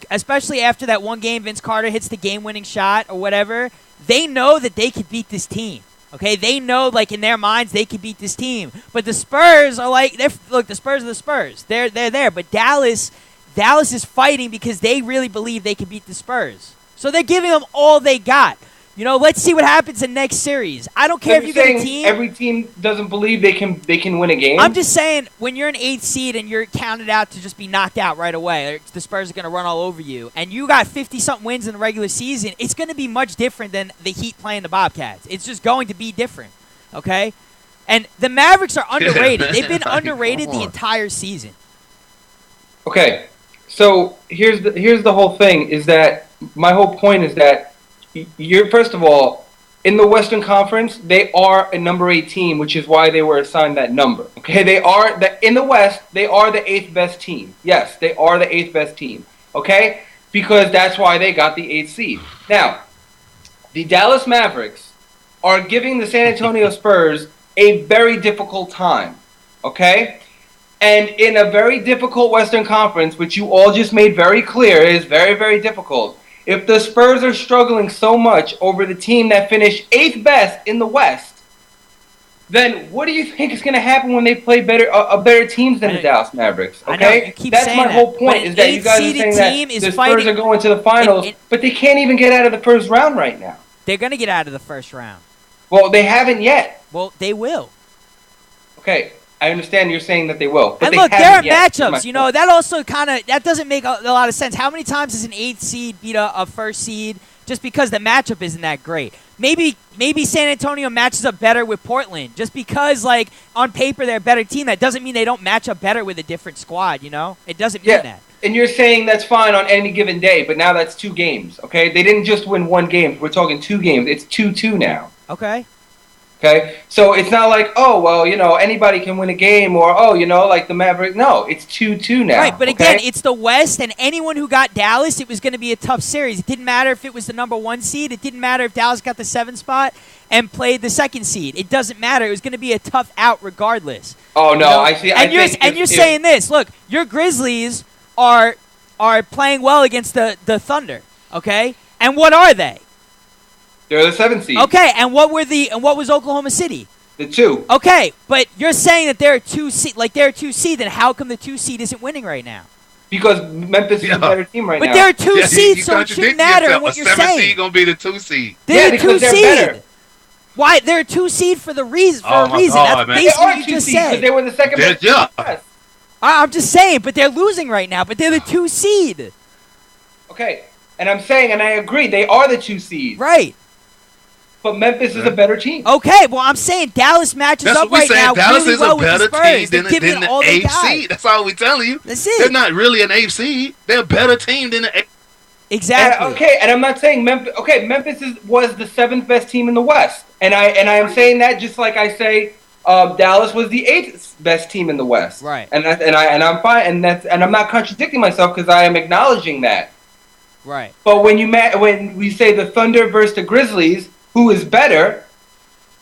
especially after that one game Vince Carter hits the game-winning shot or whatever. They know that they could beat this team. Okay, they know, like, in their minds, they could beat this team. But the Spurs are like, look, the Spurs are the Spurs. They're there. But Dallas is fighting because they really believe they can beat the Spurs. So they're giving them all they got. You know, let's see what happens in next series. I don't care if you get a team. Every team doesn't believe they can win a game. I'm just saying, when you're an 8th seed and you're counted out to just be knocked out right away, the Spurs are going to run all over you, and you got 50-something wins in the regular season, it's going to be much different than the Heat playing the Bobcats. It's just going to be different, okay? And the Mavericks are underrated. They've been underrated the entire season. Okay, so here's the whole thing, is that my whole point is that you're, first of all, in the Western Conference, they are a number 8 team, which is why they were assigned that number. Okay, in the West, they are the 8th best team. Yes, they are the 8th best team. Okay, because that's why they got the 8th seed. Now, the Dallas Mavericks are giving the San Antonio Spurs a very difficult time. Okay, and in a very difficult Western Conference, which you all just made very clear is very, very difficult. If the Spurs are struggling so much over the team that finished 8th best in the West, then what do you think is going to happen when they play better teams than the Dallas Mavericks? Okay, that's my whole point. Is that you guys are saying that the Spurs are going to the finals, but they can't even get out of the first round right now. They're going to get out of the first round. Well, they haven't yet. Well, they will. Okay. I understand you're saying that they will. But and look, there are matchups. You know, that also that doesn't make a lot of sense. How many times does an 8th seed beat a first seed just because the matchup isn't that great? Maybe San Antonio matches up better with Portland just because, like, on paper they're a better team. That doesn't mean they don't match up better with a different squad, you know? It doesn't mean that. And you're saying that's fine on any given day, but now that's 2 games, okay? They didn't just win 1 game. We're talking 2 games. It's 2-2 now. Okay. Okay, so it's not like, oh, well, you know, anybody can win a game, or, oh, you know, like the Maverick. No, it's 2-2 now. Right, but again, it's the West, and anyone who got Dallas, it was going to be a tough series. It didn't matter if it was the number 1 seed. It didn't matter if Dallas got the 7th spot and played the 2nd seed. It doesn't matter. It was going to be a tough out regardless. Oh, no, you know? I see. And you're saying this. Look, your Grizzlies are playing well against the Thunder, okay? And what are they? They're the 7th seed. Okay, and what was Oklahoma City? The 2. Okay, but you're saying that they're a 2 seed, they're a 2 seed, then how come the 2 seed isn't winning right now? Because Memphis is a better team right now. But they're a 2 seed, so it shouldn't matter what you're saying. 7th seed gonna be the 2 seed. They're a 2 seed. Why? They're a 2 seed for a reason. That's basically what you just said. They were the 2nd best team. I'm just saying, but they're losing right now. But they're the 2 seed. Okay, and I'm saying, and I agree, they are the 2 seed. Right. But Memphis is a better team. Okay, well, I'm saying Dallas matches up right now Dallas really is well a better with the Spurs. team than the 8th seed. That's all we're telling you. That's it. They're not really an 8th seed. They're a better team than the 8th. Exactly. And I'm not saying Memphis. Okay, Memphis was the 7th best team in the West, and I am saying that just like I say Dallas was the 8th best team in the West. Right. And I'm fine, and I'm not contradicting myself because I am acknowledging that. Right. But when we say the Thunder versus the Grizzlies, who is better?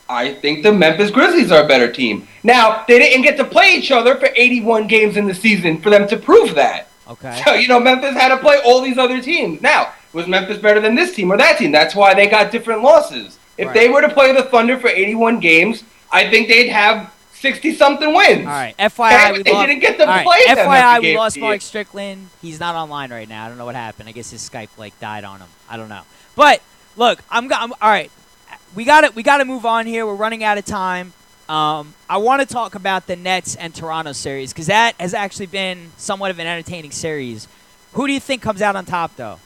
I think the Memphis Grizzlies are a better team. Now, they didn't get to play each other for 81 games in the season for them to prove that. Okay. So, you know, Memphis had to play all these other teams. Now, was Memphis better than this team or that team? That's why they got different losses. If they were to play the Thunder for 81 games, I think they'd have 60-something wins. All right. FYI, they didn't get to play them. FYI, we lost Mark Strickland. He's not online right now. I don't know what happened. I guess his Skype died on him. I don't know. But look, I'm all right. We gotta move on here. We're running out of time. I want to talk about the Nets and Toronto series because that has actually been somewhat of an entertaining series. Who do you think comes out on top, though?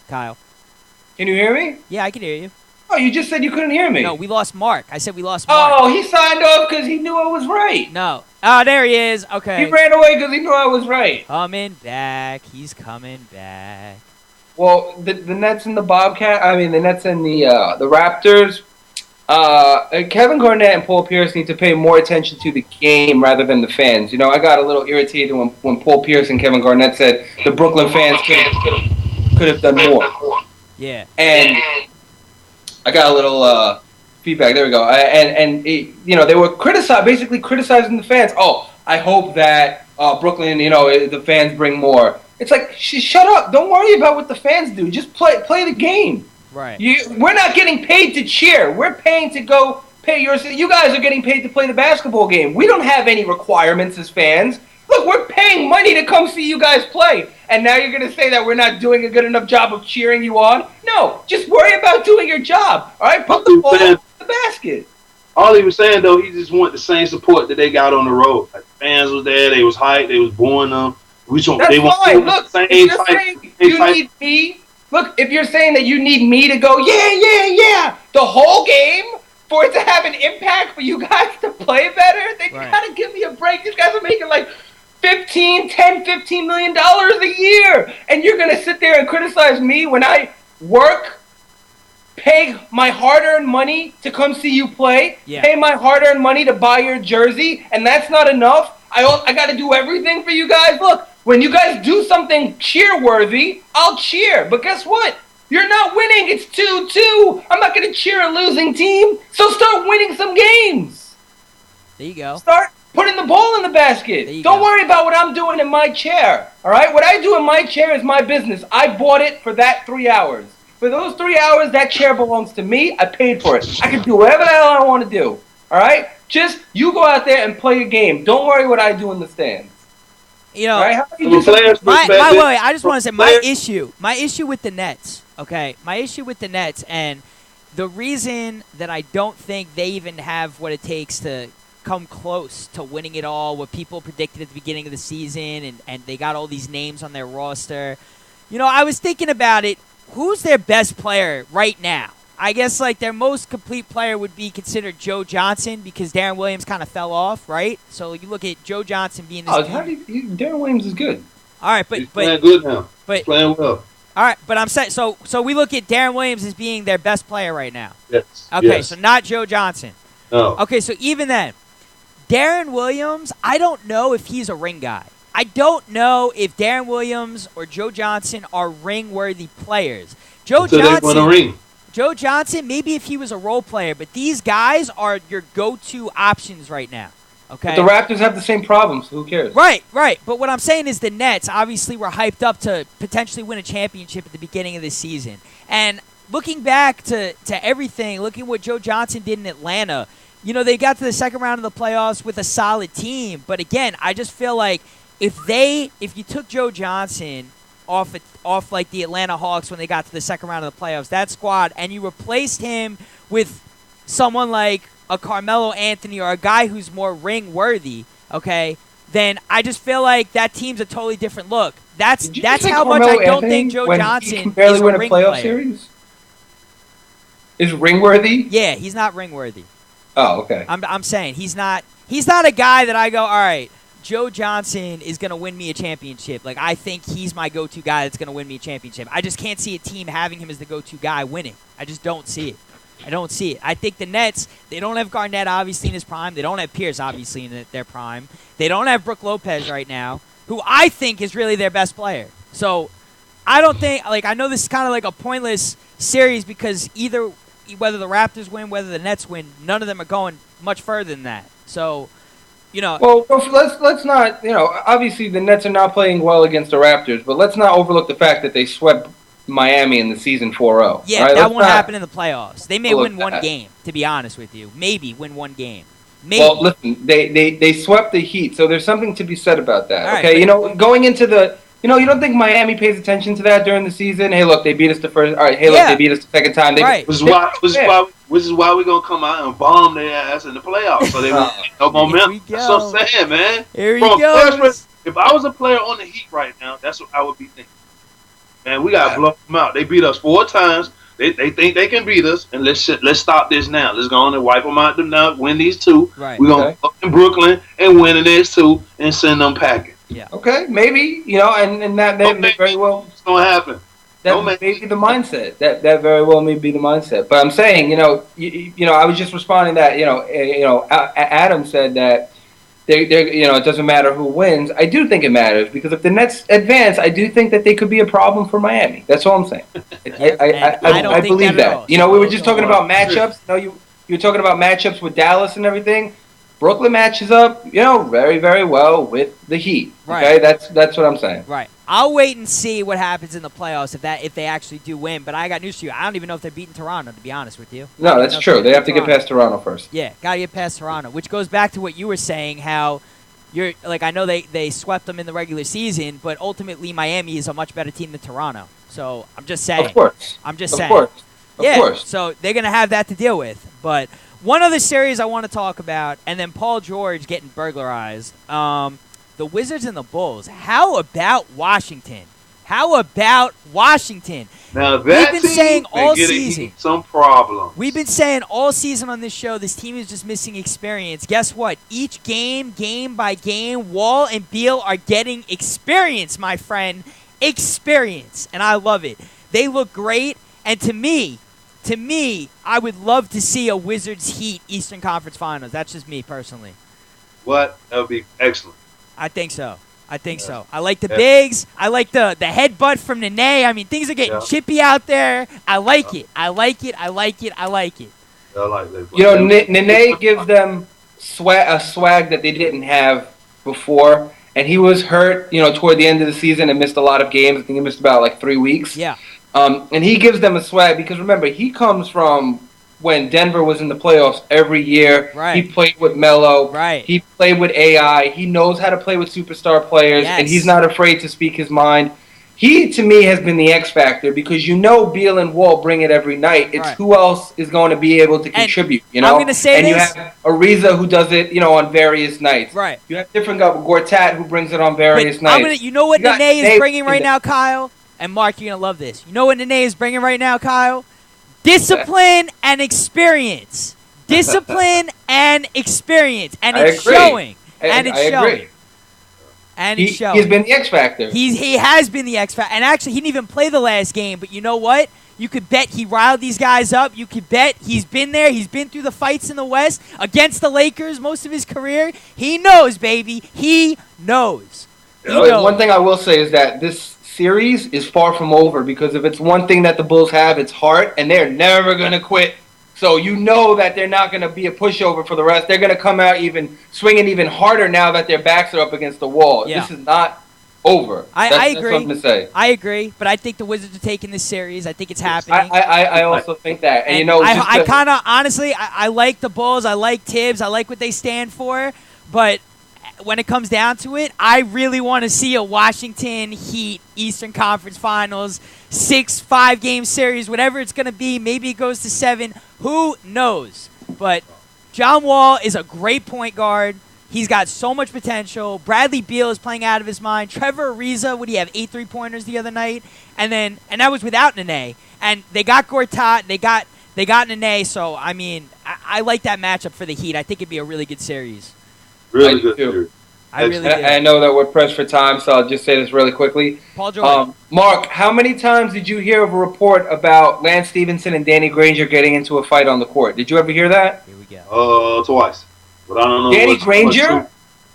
Kyle. Can you hear me? Yeah, I can hear you. Oh, you just said you couldn't hear me. No, we lost Mark. I said we lost Mark. Oh, he signed off because he knew I was right. No. Oh, there he is. Okay. He ran away because he knew I was right. Coming back. He's coming back. Well, the Nets and the the Nets and the Raptors. Kevin Garnett and Paul Pierce need to pay more attention to the game rather than the fans. You know, I got a little irritated when Paul Pierce and Kevin Garnett said the Brooklyn fans could have done more. Yeah. And I got a little feedback. There we go. They were basically criticizing the fans. Oh, I hope that Brooklyn, the fans bring more. It's like, shut up. Don't worry about what the fans do. Just play the game. Right. We're not getting paid to cheer. We're paying to go pay yours. You guys are getting paid to play the basketball game. We don't have any requirements as fans. Look, we're paying money to come see you guys play. And now you're going to say that we're not doing a good enough job of cheering you on? No, just worry about doing your job. All right, put the ball in the basket. All he was saying, though, he just wanted the same support that they got on the road. Like, the fans was there. They was hyped. They was booing them. That's fine. Look, if you're saying you need me, look, if you're saying that you need me to go, yeah, the whole game for it to have an impact for you guys to play better, then you got to give me a break. These guys are making like $15 million a year. And you're going to sit there and criticize me when I work, pay my hard-earned money to come see you play, pay my hard-earned money to buy your jersey, and that's not enough. I got to do everything for you guys. Look, when you guys do something cheer-worthy, I'll cheer. But guess what? You're not winning. It's 2-2. I'm not going to cheer a losing team. So start winning some games. There you go. Start putting the ball in the basket. Don't worry about what I'm doing in my chair. All right? What I do in my chair is my business. I bought it for that 3 hours. For those 3 hours, that chair belongs to me. I paid for it. I can do whatever the hell I want to do. All right? Just you go out there and play your game. Don't worry what I do in the stands. You know, right? I just want to say my issue with the Nets. Okay, my issue with the Nets, and the reason that I don't think they even have what it takes to come close to winning it all, what people predicted at the beginning of the season, and they got all these names on their roster. You know, I was thinking about it. Who's their best player right now? I guess like their most complete player would be considered Joe Johnson because Darren Williams kind of fell off, right? So you look at Joe Johnson being this. Darren Williams is good. All right, he's playing good now. He's playing well. All right, but I'm saying so we look at Darren Williams as being their best player right now. Yes. Okay, so not Joe Johnson. No. Okay, so even then, Darren Williams, I don't know if he's a ring guy. I don't know if Darren Williams or Joe Johnson are ring-worthy players. Joe Johnson, maybe if he was a role player, but these guys are your go-to options right now. Okay. But the Raptors have the same problems. Who cares? Right. But what I'm saying is the Nets obviously were hyped up to potentially win a championship at the beginning of the season. And looking back to everything, looking at what Joe Johnson did in Atlanta, you know, they got to the second round of the playoffs with a solid team. But again, I just feel like if you took Joe Johnson off like the Atlanta Hawks when they got to the second round of the playoffs, that squad, and you replaced him with someone like a Carmelo Anthony or a guy who's more ring-worthy, okay, then I just feel like that team's a totally different look. That's how much I don't think Joe Johnson is a ring player. Series? Is ring-worthy? Yeah, he's not ring-worthy. Oh, okay. I'm saying he's not a guy that I go, all right, Joe Johnson is going to win me a championship. Like, I think he's my go-to guy that's going to win me a championship. I just can't see a team having him as the go-to guy winning. I just don't see it. I don't see it. I think the Nets, they don't have Garnett, obviously, in his prime. They don't have Pierce, obviously, in their prime. They don't have Brook Lopez right now, who I think is really their best player. So, I don't think, like, I know this is kind of like a pointless series because whether the Raptors win, whether the Nets win, none of them are going much further than that. So, you know. Well, let's not, you know, obviously the Nets are not playing well against the Raptors, but let's not overlook the fact that they swept Miami in the season 4-0. Yeah, right? That won't happen in the playoffs. They may win one game, to be honest with you. Maybe win one game. Maybe. Well, listen, they swept the Heat, so there's something to be said about that. All okay, you going into the, you don't think Miami pays attention to that during the season? Hey, look, they beat us the first. All right, hey, look, they beat us the second time. Which is why we're gonna come out and bomb their ass in the playoffs. So they won't no momentum. That's what I'm saying, man. Here he goes. If I was a player on the Heat right now, that's what I would be thinking. Man, we gotta blow them out. They beat us 4 times. They think they can beat us, and let's stop this now. Let's go on and wipe them out now. Win these two. Right. We're gonna go in Brooklyn and win the next two and send them packing. Yeah. Okay, maybe and that very well. It's gonna happen. That may be the mindset. That very well may be the mindset. But I'm saying, I was just responding that Adam said that it doesn't matter who wins. I do think it matters because if the Nets advance, I do think that they could be a problem for Miami. That's all I'm saying. I believe that. We were just talking about matchups. You were talking about matchups with Dallas and everything. Brooklyn matches up, very, very well with the Heat. Okay, Right. that's what I'm saying. Right. I'll wait and see what happens in the playoffs if they actually do win. But I got news for you. I don't even know if they're beating Toronto, to be honest with you. No, that's true. They have to get past Toronto first. Yeah, got to get past Toronto, which goes back to what you were saying, how you're like, I know they swept them in the regular season, but ultimately Miami is a much better team than Toronto. So I'm just saying. Of course. I'm just Of saying. course. Of Yeah, course. so they're going to have that to deal with. But one other series I want to talk about, and then Paul George getting burglarized. The Wizards and the Bulls. How about Washington? How about Washington? Now that We've been saying all season. Some problem. We've been saying all season on this show, this team is just missing experience. Guess what? Each game by game, Wall and Beal are getting experience, my friend. Experience. And I love it. They look great. And to me, I would love to see a Wizards Heat Eastern Conference Finals. That's just me personally. What? That would be excellent. I think so. I like the bigs. I like the headbutt from Nene. I mean, things are getting chippy out there. I like it. I like it. I like that. Nene gives them a swag that they didn't have before. And he was hurt, toward the end of the season and missed a lot of games. I think he missed about 3 weeks. Yeah. And he gives them a swag because, remember, he comes from when Denver was in the playoffs every year. Right. He played with Melo. Right. He played with AI. He knows how to play with superstar players, and he's not afraid to speak his mind. He, to me, has been the X factor because Beal and Wall bring it every night. It's who else is going to be able to contribute, I'm going to say and this. you have Ariza who does it, on various nights. Right. You have different guys, Gortat who brings it on various nights. You know what Nene is bringing right now, Kyle? And Mark, you're going to love this. You know what Nene is bringing right now, Kyle? Discipline and experience. Discipline and experience. And it's showing. And it's showing. And it's showing. He's been the X Factor. He has been the X Factor. And actually, he didn't even play the last game. But you know what? You could bet he riled these guys up. You could bet he's been there. He's been through the fights in the West against the Lakers most of his career. He knows, baby. He knows. One thing I will say is that this series is far from over because if it's one thing that the Bulls have, it's heart, and they're never going to quit. So that they're not going to be a pushover for the rest. They're going to come out swinging even harder now that their backs are up against the wall. Yeah. This is not over. I agree. That's what I'm going to say. I agree, but I think the Wizards are taking this series. I think it's happening. I also think that. And I kind of, honestly, I like the Bulls. I like Tibbs. I like what they stand for. But when it comes down to it, I really want to see a Washington Heat Eastern Conference Finals 5-game series, whatever it's going to be. Maybe it goes to 7. Who knows? But John Wall is a great point guard. He's got so much potential. Bradley Beal is playing out of his mind. Trevor Ariza, would he have 8 3-pointers the other night? And that was without Nene. And they got Gortat. They got Nene. So, I mean, I like that matchup for the Heat. I think it'd be a really good series. Really good series. I really do. I know that we're pressed for time, so I'll just say this really quickly. Paul George. Mark, how many times did you hear of a report about Lance Stevenson and Danny Granger getting into a fight on the court? Did you ever hear that? Here we go. Twice. But I don't know. Danny Granger?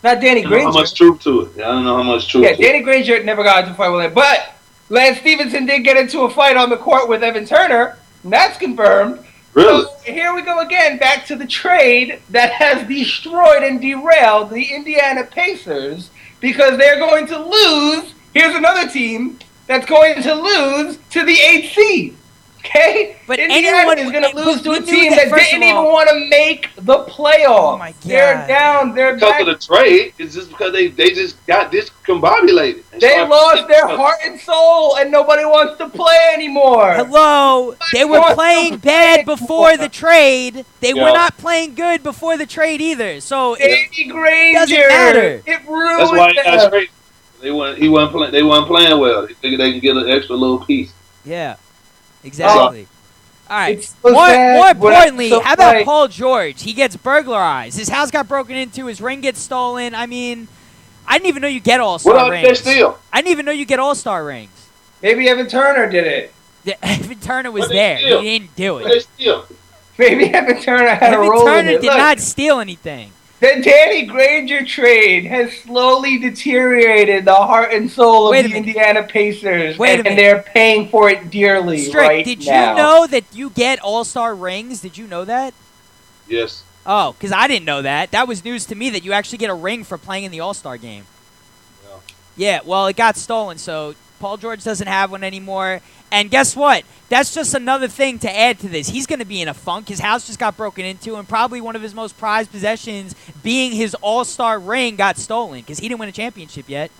Not Danny Granger. How much truth to it? I don't know how much truth. Yeah, Danny Granger never got into a fight with him. But Lance Stevenson did get into a fight on the court with Evan Turner. And that's confirmed. Really? So here we go again, back to the trade that has destroyed and derailed the Indiana Pacers because they're going to lose. Here's another team that's going to lose to the 8th seed. Okay? But Indiana is going to lose to a team that didn't even want to make the playoffs. Oh my God. They're down. They're because back. of the trade. It's just because they just got discombobulated. They lost their heart and soul, and nobody wants to play anymore. Hello. They were playing bad before the trade. They were not playing good before the trade either. So Danny Granger. Doesn't matter. It ruined That's why he got them. traded. They weren't playing well. They figured they can get an extra little piece. Yeah. Exactly. All right. It's so More sad, but importantly, so how about like- Paul George? He gets burglarized. His house got broken into. His ring gets stolen. I mean, I didn't even know you get All-Star What else rings. did they steal? I didn't even know you get All-Star rings. Maybe Evan Turner did it. Yeah, Evan Turner was What they there. steal? He didn't do What they it. steal? Maybe Evan Turner had a Evan role in Turner it. did Look, not steal anything. the Danny Granger trade has slowly deteriorated the heart and soul of Wait a the minute. Indiana Pacers, Wait a and minute. they're paying for it dearly Strick, right did now. you know that you get All-Star rings? Did you know that? Yes. Oh, because I didn't know that. That was news to me that you actually get a ring for playing in the All-Star game. Yeah, well, it got stolen, so Paul George doesn't have one anymore. And guess what? That's just another thing to add to this. He's going to be in a funk. His house just got broken into, and probably one of his most prized possessions, being his All-Star ring, got stolen because he didn't win a championship yet.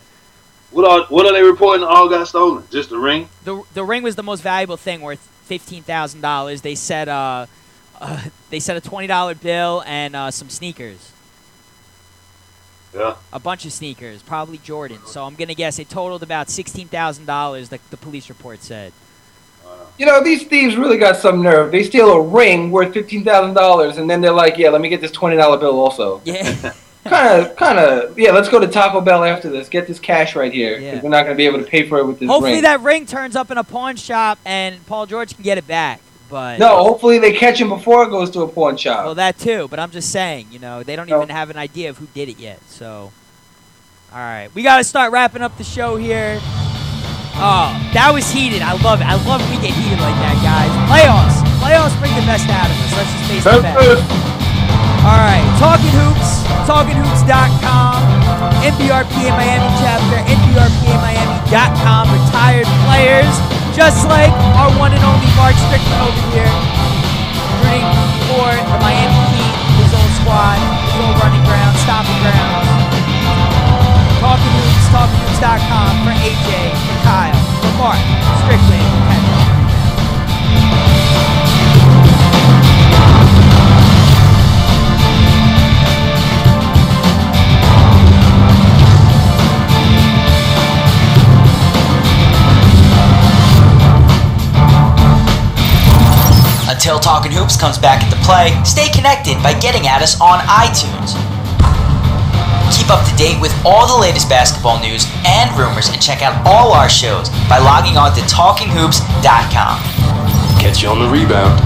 What are they reporting all got stolen? Just the ring? The ring was the most valuable thing, worth $15,000. They said a $20 bill and some sneakers. Yeah. A bunch of sneakers, probably Jordan. So I'm going to guess it totaled about $16,000, like the police report said. You know, these thieves really got some nerve. They steal a ring worth $15,000, and then they're like, "Yeah, let me get this $20 bill also." Yeah. kind of. Yeah, let's go to Taco Bell after this. Get this cash right here, because we're not going to be able to pay for it with this Hopefully ring. that ring turns up in a pawn shop and Paul George can get it back. But No, hopefully they catch him before it goes to a pawn shop. well, that too. But I'm just saying, you know, they don't even have an idea of who did it yet. So, all right, we got to start wrapping up the show here. Oh, that was heated. I love it. I love when we get heated like that, guys. Playoffs bring the best out of us. Let's just face the facts. All right, Talkin Hoopz, TalkinHoopz.com, NBRPA Miami chapter, NBRPAMiami.com, retired players, just like our one and only Mark Strickland over here, rooting for the Miami Heat, his old squad, his old running ground, stomping ground. Talkin Hoopz, TalkinHoopz.com for AJ, for Kyle, for Mark Strickland, for Kendall. Until Talkin Hoops comes back into play, stay connected by getting at us on iTunes. Keep up to date with all the latest basketball news and rumors, and check out all our shows by logging on to TalkinHoopz.com. Catch you on the rebound.